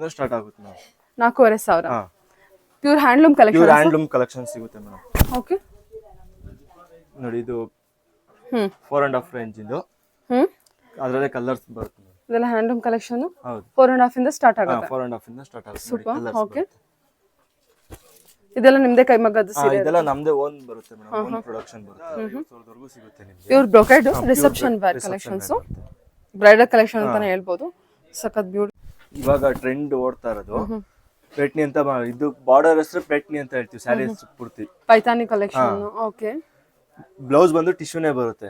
ಇಂದ ಸ್ಟಾರ್ಟ್ ಆಗುತ್ತೆ ಮೇಡಮ್. 4,500. ಹಾ, pure handloom pure collection. Handloom collection ಸಿಗುತ್ತೆ ಮೇಡಮ್. ಓಕೆ. ನೋಡಿ ಇದು ಹ್ಮ್ 4.5 ರೇಂಜ್ ಇಂದು, ಹ್ಮ್ ಅದರಲ್ಲೇ ಕಲರ್ಸ್ ಬರುತ್ತೆ ಮೇಡಮ್. ಇದೆಲ್ಲ ಹ್ಯಾಂಡ್ಲೂಮ್ ಕಲೆಕ್ಷನ್. ಹೌದು, 4.5 ಇಂದ ಸ್ಟಾರ್ಟ್ ಆಗುತ್ತೆ. 4.5 ಇಂದ ಸ್ಟಾರ್ಟ್ ಆಗುತ್ತೆ. ಸೂಪರ್. Colours okay. ಇದೆಲ್ಲ ನಿಮ್ದೇ ಕೈಮಗ್ಗದ ಸೀರೆ. ಇದೆಲ್ಲ ನಮ್ದೇ ಓನ್ ಬರುತ್ತೆ ಮೇಡಮ್, ಓನ್ ಪ್ರೊಡಕ್ಷನ್ ಬರುತ್ತೆ. 5,000 ವರೆಗೂ ಸಿಗುತ್ತೆ ನಿಮಗೆ. Pure brocade reception wear collections, bridal collection ಅಂತಾನೆ ಹೇಳ್ಬೋದು. ಸಖತ್ ಬ್ಯೂಟಿ. ಇವಾಗ ಟ್ರೆಂಡ್ ಓಡ್ತಾ ಇರೋದು ಪೆಟ್ನಿ ಅಂತ. ಇದು ಬಾರ್ಡರ್ ಹೆಸರು ಪೆಟ್ನಿ ಅಂತ ಹೇಳ್ತೀವಿ. ಸ್ಯಾರಿ ಪೂರ್ತಿ ಪೈತಾನಿ ಕಲೆಕ್ಷನ್. ಓಕೆ. ಬ್ಲೌಸ್ ಬಂದು ಟಿಶ್ಯೂನೇ ಬರುತ್ತೆ,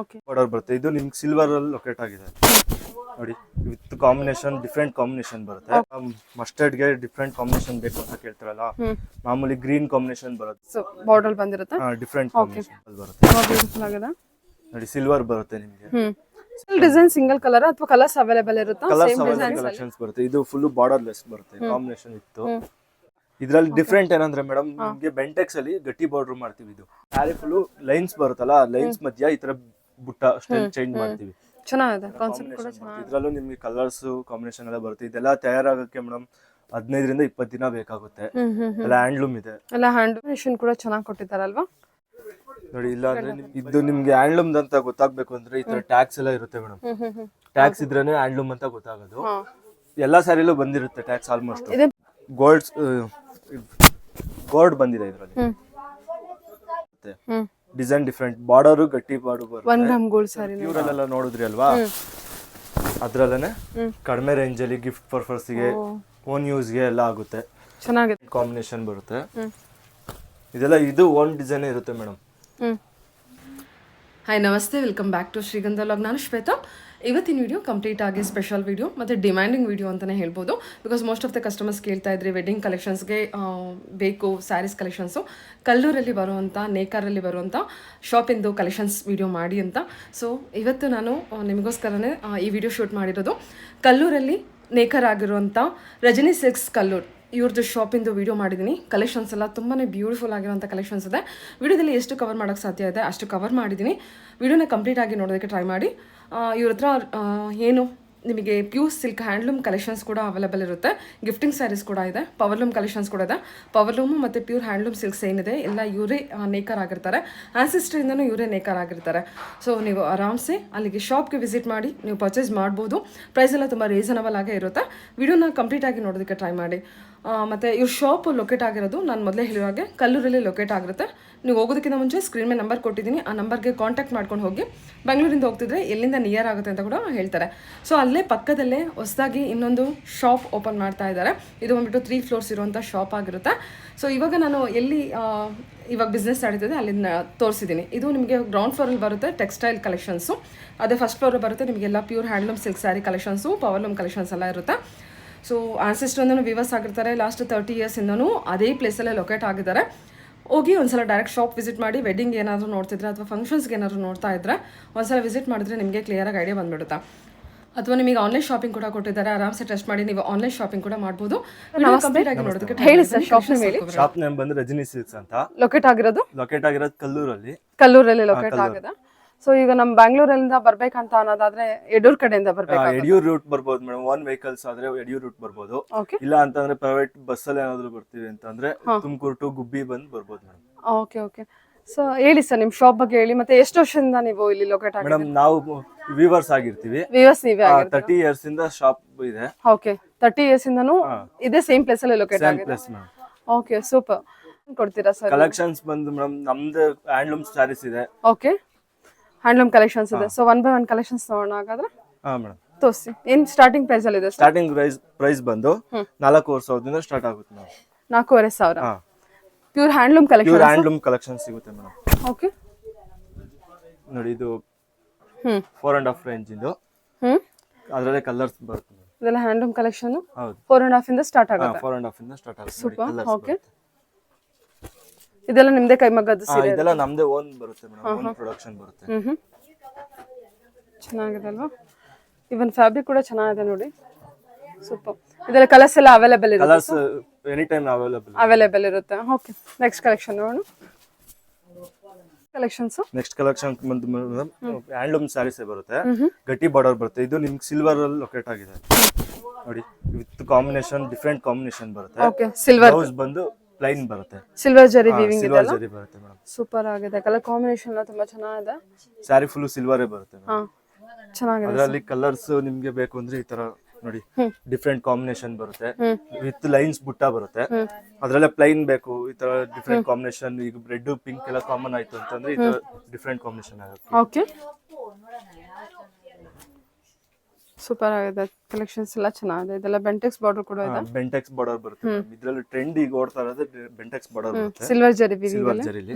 ಓಕೆ. ಬಾರ್ಡರ್ ಬರುತ್ತೆ. ಇದು ನಿಮ್ಗೆ ಸಿಲ್ವರ್ ಅಲ್ಲಿ ಲೊಕೇಟ್ ಆಗಿದೆ ನೋಡಿ. ವಿತ್ ಕಾಂಬಿನೇಷನ್, ಡಿಫ್ರೆಂಟ್ ಕಾಂಬಿನೇಷನ್ ಬರುತ್ತೆ. ಮಸ್ಟರ್ಡ್ ಗೆ ಡಿಫ್ರೆಂಟ್ ಕಾಂಬಿನೇಷನ್ ಬೇಕು ಅಂತ ಕೇಳ್ತಾರಲ್ಲ, ಮಾಮೂಲಿ ಗ್ರೀನ್ ಕಾಂಬಿನೇಷನ್ ಬರುತ್ತೆ. ಸೊ ಬಾರ್ಡರ್ ಬಂದಿರುತ್ತೆ. ಡಿಫ್ರೆಂಟ್ ಕಾಂಬಿನೇಷನ್ ಬರುತ್ತೆ. ಬ್ಯೂಟಿಫುಲ್ ಆಗಿದೆ ನೋಡಿ, ಸಿಲ್ವರ್ ಬರುತ್ತೆ ನಿಮಗೆ. ಡಿಸೈನ್ ಸಿಂಗಲ್ ಕಲರ್ ಅಥವಾ ಕಲರ್ಸ್ ಅವೈಲೇಬಲ್ ಇರುತ್ತಾ? ಕಲರ್ಸ್ ಕಲೆಕ್ಷನ್ಸ್ ಬರುತ್ತೆ. ಇದು ಫುಲ್ ಬಾರ್ಡರ್ ಲೆಸ್ ಬರುತ್ತೆ, ಕಾಂಬಿನೇಷನ್ ಇತ್ತು. ಇದ್ರಲ್ಲಿ ಡಿಫ್ರೆಂಟ್ ಏನಂದ್ರೆ ಮೇಡಮ್, ನಿಮ್ಗೆ ಬೆಂಟೆಕ್ಸ್ ಅಲ್ಲಿ ಗಟ್ಟಿ ಬಾರ್ಡರ್ ಮಾಡ್ತೀವಿ. ಇದು ಸ್ಯಾರಿ ಫುಲ್ ಲೈನ್ಸ್ ಬರುತ್ತಲ್ಲ, ಲೈನ್ಸ್ ಮಧ್ಯ ಈ ತರ ಬುಟ್ಟ ಸ್ಟೈಲ್ ಚೇಂಜ್ ಮಾಡ್ತೀವಿ. ಚೆನ್ನಾಗಿದೆ ಕಾನ್ಸೆಪ್ಟ್ ಕೂಡ ಚೆನ್ನಾಗಿದೆ. ಇದ್ರಲ್ಲೂ ನಿಮ್ಗೆ ಕಲರ್ಸ್ ಕಾಂಬಿನೇಷನ್ ಎಲ್ಲ ಬರುತ್ತೆ. ಇದೆಲ್ಲ ತಯಾರಾಗಕ್ಕೆ ಮೇಡಮ್ 15 ರಿಂದ 20 ದಿನ ಬೇಕಾಗುತ್ತೆ. ಎಲ್ಲ ಹ್ಯಾಂಡ್ಲೂಮ್ ಇದೆ. ಎಲ್ಲ ಹ್ಯಾಂಡ್ಲೂಮ್ ಕೂಡ ಚೆನ್ನಾಗಿ ಕೊಟ್ಟಿದ್ದಾರಲ್ವಾ ನೋಡಿ. ಇಲ್ಲ ಅಂದ್ರೆ ಇದು ನಿಮ್ಗೆ ಹ್ಯಾಂಡ್ಲೂಮ್ ಅಂತ ಗೊತ್ತಾಗ್ಬೇಕು ಅಂದ್ರೆ ಈ ತರ ಟ್ಯಾಕ್ಸ್ ಎಲ್ಲ ಇರುತ್ತೆ ಮೇಡಮ್. ಟ್ಯಾಕ್ಸ್ ಇದ್ರೇನೆ ಹ್ಯಾಂಡ್ಲೂಮ್ ಅಂತ ಗೊತ್ತಾಗೋದು. ಎಲ್ಲಾ ಸ್ಯಾರಿಲೂ ಬಂದಿರುತ್ತೆ ಟ್ಯಾಕ್ಸ್ ಆಲ್ಮೋಸ್ಟ್. ಗೋಲ್ಡ್ ಬಂದಿದೆ ಇದರಲ್ಲಿ. ಡಿಸೈನ್ ಡಿಫ್ರೆಂಟ್, ಬಾರ್ಡರ್ ಗಟ್ಟಿ ಬಾರ್ಡರ್ ಬರುತ್ತೆ. 1 ಗ್ರಾಮ್ ಗೋಲ್ಡ್ ಸ್ಯಾರಿ ಇವ್ರಲ್ಲೆಲ್ಲ ನೋಡಿದ್ರಿ ಅಲ್ವಾ, ಅದ್ರಲ್ಲೇನೆ ಕಡಿಮೆ ರೇಂಜ್ ಅಲ್ಲಿ ಗಿಫ್ಟ್ ಪರ್ಪಸ್ ಗೆ, ಓನ್ ಯೂಸ್ ಗೆ ಎಲ್ಲ ಆಗುತ್ತೆ. ಚೆನ್ನಾಗಿದೆ ಕಾಂಬಿನೇಷನ್ ಬರುತ್ತೆ. ಇದೆಲ್ಲ ಇದು ಓನ್ ಡಿಸೈನ್ ಇರುತ್ತೆ ಮೇಡಮ್. ಹಾಯ್ ನಮಸ್ತೆ, ವೆಲ್ಕಮ್ ಬ್ಯಾಕ್ ಟು ಶ್ರೀಗಂಧ ವ್ಲಾಗ್. ನಾನು ಶ್ವೇತಾ. ಇವತ್ತಿನ ವಿಡಿಯೋ ಕಂಪ್ಲೀಟ್ ಆಗಿ ಸ್ಪೆಷಲ್ ವಿಡಿಯೋ ಮತ್ತು ಡಿಮ್ಯಾಂಡಿಂಗ್ ವಿಡಿಯೋ ಅಂತಲೇ ಹೇಳ್ಬೋದು. Because most of the customers ಕೇಳ್ತಾ ಇದ್ರಿ ವೆಡ್ಡಿಂಗ್ ಕಲೆಕ್ಷನ್ಸ್ಗೆ ಬೇಕು ಸ್ಯಾರೀಸ್ ಕಲೆಕ್ಷನ್ಸು, ಕಲ್ಲೂರಲ್ಲಿ ಬರುವಂಥ, ನೇಕಾರಲ್ಲಿ ಬರುವಂಥ ಶಾಪಿಂದು ಕಲೆಕ್ಷನ್ಸ್ ವಿಡಿಯೋ ಮಾಡಿ ಅಂತ. ಸೊ ಇವತ್ತು ನಾನು ನಿಮಗೋಸ್ಕರನೇ ಈ ವಿಡಿಯೋ ಶೂಟ್ ಮಾಡಿರೋದು. ಕಲ್ಲೂರಲ್ಲಿ ನೇಕಾರ ಆಗಿರುವಂಥ ರಜನಿ ಸಿಲ್ಕ್ಸ್ ಕಲ್ಲೂರು, ಇವ್ರದ್ದು ಶಾಪಿಂದು ವಿಡಿಯೋ ಮಾಡಿದ್ದೀನಿ. ಕಲೆಕ್ಷನ್ಸ್ ಎಲ್ಲ ತುಂಬಾ ಬ್ಯೂಟಿಫುಲ್ ಆಗಿರೋಂಥ ಕಲೆಕ್ಷನ್ಸ್ ಇದೆ. ವಿಡಿಯೋದಲ್ಲಿ ಎಷ್ಟು ಕವರ್ ಮಾಡೋಕ್ಕೆ ಸಾಧ್ಯ ಇದೆ ಅಷ್ಟು ಕವರ್ ಮಾಡಿದ್ದೀನಿ. ವಿಡಿಯೋನ ಕಂಪ್ಲೀಟ್ ಆಗಿ ನೋಡೋದಕ್ಕೆ ಟ್ರೈ ಮಾಡಿ. ಇವ್ರ ಹತ್ರ ಏನು ನಿಮಗೆ ಪ್ಯೂರ್ ಸಿಲ್ಕ್ ಹ್ಯಾಂಡ್ಲೂಮ್ ಕಲೆಕ್ಷನ್ಸ್ ಕೂಡ ಅವೈಲೇಬಲ್ ಇರುತ್ತೆ. ಗಿಫ್ಟಿಂಗ್ ಸ್ಯಾರೀಸ್ ಕೂಡ ಇದೆ, ಪವರ್ಲೂಮ್ ಕಲೆಕ್ಷನ್ಸ್ ಕೂಡ ಇದೆ. ಪವರ್ಲೂಮು ಮತ್ತು ಪ್ಯೂರ್ ಹ್ಯಾಂಡ್ಲೂಮ್ ಸಿಲ್ಕ್ಸ್ ಏನಿದೆ ಎಲ್ಲ ಇವರೇ ನೇಕರ್ ಆಗಿರ್ತಾರೆ. ಆನ್ಸಿಸ್ಟ್ರಿಂದನೂ ಇವರೇ ನೇಕರ್ ಆಗಿರ್ತಾರೆ. ಸೊ ನೀವು ಆರಾಮ್ಸೆ ಅಲ್ಲಿಗೆ ಶಾಪ್ಗೆ ವಿಸಿಟ್ ಮಾಡಿ ನೀವು ಪರ್ಚೇಸ್ ಮಾಡ್ಬೋದು. ಪ್ರೈಸ್ ಎಲ್ಲ ತುಂಬ ರೀಸನಬಲ್ ಆಗೇ ಇರುತ್ತೆ. ವಿಡಿಯೋನ ಕಂಪ್ಲೀಟ್ ಆಗಿ ನೋಡೋದಕ್ಕೆ ಟ್ರೈ ಮಾಡಿ. ಮತ್ತು ಇವ್ರ ಶಾಪ್ ಲೊಕೇಟ್ ಆಗಿರೋದು ನಾನು ಮೊದಲೇ ಹೇಳಿರೋ ಹಾಗೆ ಕಲ್ಲೂರಲ್ಲಿ ಲೊಕೇಟ್ ಆಗಿರುತ್ತೆ. ನೀವು ಹೋಗೋದಕ್ಕಿಂತ ಮುಂಚೆ ಸ್ಕ್ರೀನ್ ಮೇಲೆ ನಂಬರ್ ಕೊಟ್ಟಿದ್ದೀನಿ, ಆ ನಂಬರ್ಗೆ ಕಾಂಟ್ಯಾಕ್ಟ್ ಮಾಡ್ಕೊಂಡು ಹೋಗಿ. ಬೆಂಗಳೂರಿಂದ ಹೋಗ್ತಿದ್ರೆ ಎಲ್ಲಿಂದ ನಿಯರ್ ಆಗುತ್ತೆ ಅಂತ ಕೂಡ ಹೇಳ್ತಾರೆ. ಸೊ ಅಲ್ಲೇ ಪಕ್ಕದಲ್ಲೇ ಹೊಸದಾಗಿ ಇನ್ನೊಂದು ಶಾಪ್ ಓಪನ್ ಮಾಡ್ತಾ ಇದ್ದಾರೆ. ಇದು ಬಂದ್ಬಿಟ್ಟು 3 ಫ್ಲೋರ್ಸ್ ಇರುವಂಥ ಶಾಪ್ ಆಗಿರುತ್ತೆ. ಸೊ ಇವಾಗ ನಾನು ಎಲ್ಲಿ ಇವಾಗ ಬಿಸ್ನೆಸ್ ನಡೀತಿದೆ ಅಲ್ಲಿಂದ ತೋರಿಸಿದ್ದೀನಿ. ಇದು ನಿಮಗೆ ಗ್ರೌಂಡ್ ಫ್ಲೋರಲ್ಲಿ ಬರುತ್ತೆ ಟೆಕ್ಸ್ಟೈಲ್ ಕಲೆಕ್ಷನ್ಸು, ಅದೇ ಫಸ್ಟ್ ಫ್ಲೋರ್ ಬರುತ್ತೆ ನಿಮಗೆಲ್ಲ pure handloom silk sari collections, powerloom collections ಎಲ್ಲ ಇರುತ್ತೆ. ಸೊ ಆನ್ಸಿಸ್ಟ್ರಿಂದನೂ ವಿವರ್ಸ್ ಆಗಿರ್ತಾರೆ. ಲಾಸ್ಟ್ 30 ಇಯರ್ಸಿಂದನೂ ಅದೇ ಪ್ಲೇಸಲ್ಲೇ ಲೊಕೇಟ್ ಆಗಿದ್ದಾರೆ. ಹೋಗಿ ಒಂದ್ಸಲ ಡೈರೆಕ್ಟ್ ಶಾಪ್ ವಿಸಿಟ್ ಮಾಡಿ. ವೆಡ್ಡಿಂಗ್ ಏನಾದರೂ ನೋಡ್ತಿದ್ರೆ ಅಥವಾ ಫಂಕ್ಷನ್ಸ್ಗೆ ಏನಾದರೂ ನೋಡ್ತಾ ಇದ್ರೆ ಒಂದ್ಸಲ ವಿಸಿಟ್ ಮಾಡಿದ್ರೆ ನಿಮಗೆ ಕ್ಲಿಯರಾಗಿ ಐಡಿಯಾ ಬಂದ್ಬಿಡುತ್ತೆ. ಅಥವಾ ನಿಮಗೆ ಆನ್ಲೈನ್ ಶಾಪಿಂಗ್ ಕೂಡ ಕೊಟ್ಟಿದ್ದಾರೆ, ಆರಾಮ್ಸೆ ಟೆಸ್ಟ್ ಮಾಡಿ ನೀವು ಆನ್ಲೈನ್ ಶಾಪಿಂಗ್ ಕೂಡ ಮಾಡ್ಬೋದು. ಕಂಪ್ಲೀಟ್ ಆಗಿ ನೋಡೋದಕ್ಕೆ ಹೇಳಿ ಸರ್. ಶಾಪ್ ನೇಮ್ ಬಂದು ರಜನಿ ಸಿಲ್ಕ್ಸ್ ಅಂತ. ಲೊಕೇಟ್ ಆಗಿರೋದು ಕಲ್ಲೂರಲ್ಲಿ ಲೊಕೇಟ್ ಆಗಿದೆ. ಸೊ ಈಗ ನಮ್ಮ ಬ್ಯಾಂಗ್ಳೂರಿಂದ ಬರ್ಬೇಕಂತ ಅನ್ನೋದಾದ್ರೆ ಯಡೂರ್ ಕಡೆಯಿಂದ ಬರ್ಬೇಕು. ಯಡಿಯೂರ್ ರೂಟ್ ಬರ್ಬೋದು ಮೇಡಮ್. ಓನ್ ವೆಹಿಕಲ್ಸ್ ಆದ್ರೆ ಯಡಿಯೂರ್ ರೂಟ್ ಬರ್ಬೋದು. ಇಲ್ಲ ಅಂತಂದ್ರೆ ಪ್ರೈವೇಟ್ ಬಸ್ ಅಲ್ಲಿ ಏನಾದ್ರು ಬರ್ತೀವಿ ಅಂತಂದ್ರೆ ತುಮಕೂರು ಟು ಗುಬ್ಬಿ ಬಂದು ಬರ್ಬೋದು ಮೇಡಮ್. Okay okay. ಸೊ ಹೇಳಿ ಸರ್ ನಿಮ್ಮ ಶಾಪ್ ಬಗ್ಗೆ ಹೇಳಿ. ಮತ್ತೆ ಎಷ್ಟು ವರ್ಷದಿಂದ ನೀವು ಇಲ್ಲಿ ಲೊಕೇಟ್ ಆಗಿದ್ದೀರಾ? ಮೇಡಮ್ ನಾವು ವೀವರ್ಸ್ ಆಗಿರ್ತೀವಿ. ವೀವರ್ಸ್ ನೀವೇ ಆಗಿದ್ದೀರಾ? 30 ಇಯರ್ಸ್ ಇಂದ ಶಾಪ್ ಇದೆ. ಓಕೆ. 30 ಇಯರ್ಸ್ ಇಂದನೂ ಇದೇ ಸೇಮ್ ಪ್ಲೇಸ್ ಅಲ್ಲಿ ಲೊಕೇಟ್ ಆಗಿದೆ. Okay super. ಕೊಡ್ತೀರಾ ಸರ್? ಕಲೆಕ್ಷನ್ಸ್ ಬಂದು ಮೇಡಮ್ ನಮ್ದು ಹ್ಯಾಂಡ್ಲೂಮ್ ಸ್ಯಾರೀಸ್ ಇದೆ. ಓಕೆ. ಹ್ಯಾಂಡ್ಲೂಮ್ ಕಲೆಕ್ಷನ್ಸ್ ಇದೆ. ಸೊ 1 by 1 ಕಲೆಕ್ಷನ್ಸ್ ತಗೋಣ ಹಾಗಾದ್ರೆ. ಹಾ ಮೇಡಮ್ ತೋರಿಸಿ. ಏನ್ ಸ್ಟಾರ್ಟಿಂಗ್ ಪ್ರೈಸ್ ಅಲ್ಲಿ ಇದೆ? ಸ್ಟಾರ್ಟಿಂಗ್ ಪ್ರೈಸ್ ಬಂದು 4,500 ಸ್ಟಾರ್ಟ್ ಆಗುತ್ತೆ ಮೇಡಮ್. 4,500. ಪ್ಯೂರ್ ಹ್ಯಾಂಡ್ಲೂಮ್ ಕಲೆಕ್ಷನ್ ಸಿಗುತ್ತೆ ಮೇಡಮ್. ಓಕೆ. ನೋಡಿ ಇದು 4.5 ರೇಂಜ್ ಇಂದು, ಅದರಲ್ಲೇ ಕಲರ್ಸ್ ಬರುತ್ತೆ. ಇದೆಲ್ಲ ಹ್ಯಾಂಡ್ಲೂಮ್ ಕಲೆಕ್ಷನ್. ಹೌದು, 4.5 ಇಂದ ಸ್ಟಾರ್ಟ್ ಆಗುತ್ತೆ. 4.5 ಇಂದ ಸ್ಟಾರ್ಟ್ ಆಗುತ್ತೆ. ಸೂಪರ್. ಓಕೆ. ಇದೆಲ್ಲ ನಿಮ್ದೇ ಕೈಮಗ್ಗದ ಸೀರೆ? ಇದೆಲ್ಲ ನಮ್ದೇ ಓನ್ ಬರುತ್ತೆ ಮೇಡಮ್, ಓನ್ ಪ್ರೊಡಕ್ಷನ್ ಬರುತ್ತೆ. ಚೆನ್ನಾಗಿದೆ ಅಲ್ವಾ? ಇವನ್ ಫ್ಯಾಬ್ರಿಕ್ ಕೂಡ ಚೆನ್ನಾಗಿದೆ ನೋಡಿ. ಸೂಪರ್. ಇದೆಲ್ಲ ಕಲರ್ಸ್ ಎಲ್ಲ ಅವೈಲೇಬಲ್ ಇರುತ್ತೆ? ಕಲರ್ಸ್ ಎನಿ ಟೈಮ್ ಅವೈಲೇಬಲ್ ಇರುತ್ತೆ. ಓಕೆ. ನೆಕ್ಸ್ಟ್ ಕಲೆಕ್ಷನ್ ನೋಡೋಣ. ಕಲೆಕ್ಷನ್ಸ್ ನೆಕ್ಸ್ಟ್ ಕಲೆಕ್ಷನ್ ಬಂದು ಹ್ಯಾಂಡ್ಲೂಮ್ ಸ್ಯಾರೀಸ್ ಬರುತ್ತೆ. ಗಟ್ಟಿ ಬಾರ್ಡರ್ ಬರುತ್ತೆ. ಇದು ನಿಮ್ಗೆ ಸಿಲ್ವರ್ ಅಲ್ಲಿ ಲೊಕೇಟ್ ಆಗಿದೆ. ನೋಡಿ ವಿತ್ ಕಾಂಬಿನೇಷನ್ ಡಿಫ್ರೆಂಟ್ ಕಾಂಬಿನೇಷನ್ ಬರುತ್ತೆ. ಓಕೆ ಸಿಲ್ವರ್ ಬ್ಲೌಸ್ ಬಂದು ಪ್ಲೈನ್ ಬರುತ್ತೆ. ಸಿಲ್ವರ್ ಜರಿ ವೀವಿಂಗ್ ಇದೆ ಸಿಲ್ವರ್ ಜರಿ ಬರುತ್ತೆ ಮೇಡಮ್. ಸೂಪರ್ ಆಗಿದೆ. ಕಲರ್ ಕಾಂಬಿನೇಷನ್ ಎಲ್ಲ ತುಂಬಾ ಚೆನ್ನಾಗಿದೆ. ಸ್ಯಾರಿ ಫುಲ್ ಸಿಲ್ವರೇ ಬರುತ್ತೆ ಹಾ ಚೆನ್ನಾಗಿದೆ. ಅದರಲ್ಲಿ ಕಲರ್ಸ್ ನಿಮ್ಗೆ ಬೇಕು ಅಂದ್ರೆ ಈ ತರ ನೋಡಿ ಡಿಫ್ರೆಂಟ್ ಕಾಂಬಿನೇಷನ್ ಬರುತ್ತೆ. ವಿತ್ ಲೈನ್ಸ್ ಬುಟ್ಟ ಬರುತ್ತೆ. ಅದ್ರಲ್ಲೇ ಪ್ಲೈನ್ ಬೇಕು ಈ ತರ ಡಿಫ್ರೆಂಟ್ ಕಾಂಬಿನೇಷನ್. ಈಗ ರೆಡ್ ಪಿಂಕ್ ಎಲ್ಲ ಕಾಮನ್ ಆಯ್ತು ಅಂತಂದ್ರೆ ಈ ತರ ಡಿಫ್ರೆಂಟ್ ಕಾಂಬಿನೇಷನ್ ಆಗುತ್ತೆ. ಓಕೆ ಸೂಪರ್ ಆಗಿದೆ. ಕಲೆಕ್ಷನ್ಸ್ ಎಲ್ಲ ಚೆನ್ನಾಗಿದೆ. ಇದೆಲ್ಲ ಬೆಂಟೆಕ್ಸ್ ಬಾರ್ಡರ್ ಕೂಡ ಇದೆ. ಬೆಂಟೆಕ್ಸ್ ಬಾರ್ಡರ್ ಬರುತ್ತೆ. ಇದ್ರಲ್ಲಿ ಟ್ರೆಂಡ್ ಈಗ ಓಡ್ತಾ ಇರೋದು ಬೆಂಟೆಕ್ಸ್ ಬಾರ್ಡರ್ ಬರುತ್ತೆ. ಸಿಲ್ವರ್ ಜರಿ ವೀವಿಂಗ್ ಸಿಲ್ವರ್ ಜರಿಲಿ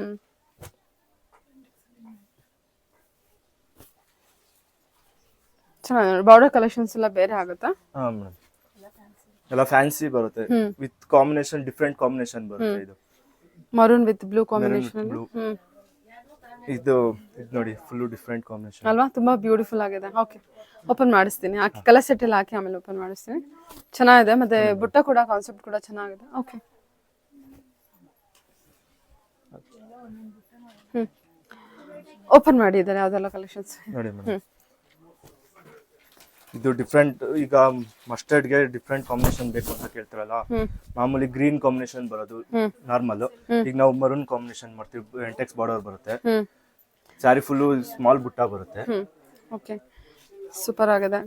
ಚೆನ್ನಾಗಿದೆ. ಬಾರ್ಡರ್ ಕಲೆಕ್ಷನ್ಸ್ ಎಲ್ಲ ಬೇರೆ ಆಗುತ್ತಾ? ಹಾ ಮೇಡಮ್ ಎಲ್ಲ ಫ್ಯಾನ್ಸಿ ಬರುತ್ತೆ. ವಿತ್ ಕಾಂಬಿನೇಷನ್ ಡಿಫ್ರೆಂಟ್ ಕಾಂಬಿನೇಷನ್ ಬರುತ್ತೆ. ಇದು maroon with blue combination blue. ಇದು ನೋಡಿ ಫುಲ್ ಡಿಫ್ರೆಂಟ್ ಕಾಂಬಿನೇಷನ್ ಅಲ್ವಾ? ತುಂಬಾ ಬ್ಯೂಟಿಫುಲ್ ಆಗಿದೆ. ಓಕೆ ಓಪನ್ ಮಾಡಿಸ್ತೀನಿ. ಹಾಕಿ ಕಲರ್ ಸೆಟ್ ಎಲ್ಲ ಹಾಕಿ ಆಮೇಲೆ ಓಪನ್ ಮಾಡಿಸ್ತೀನಿ. ಚೆನ್ನಾಗಿದೆ. ಮತ್ತೆ ಬುಟ್ಟ ಕೂಡ ಕಾನ್ಸೆಪ್ಟ್ ಕೂಡ ಚೆನ್ನಾಗಿದೆ. ಓಕೆ ಓಪನ್ ಮಾಡಿದ್ದಾರೆ ಅದೆಲ್ಲ ಕಲೆಕ್ಷನ್ಸ್ ನೋಡಿ ಮೇಡಮ್. ಇದು ಡಿಫ್ರೆಂಟ್. ಈಗ ಮಸ್ಟರ್ಡ್ ಗೆ ಡಿಫ್ರೆಂಟ್ ಕಾಂಬಿನೇಷನ್ ಬೇಕು ಅಂತ ಕೇಳ್ತಾರಲ್ಲ, ಮಾಮೂಲಿ ಗ್ರೀನ್ ಕಾಂಬಿನೇಷನ್ ಬರೋದು ನಾರ್ಮಲ್. ಈಗ ನಾವು ಮರೂನ್ ಕಾಂಬಿನೇಷನ್ ಮಾಡ್ತೀವಿ. ಬೆಂಟೆಕ್ಸ್ ಬಾರ್ಡರ್ ಬರುತ್ತೆ. ಸ್ಯಾರಿ ಫುಲ್ ಸ್ಮಾಲ್ ಬುಟ್ಟ ಬರುತ್ತೆ. ಓಕೆ ಸೂಪರ್ ಆಗಿದೆ.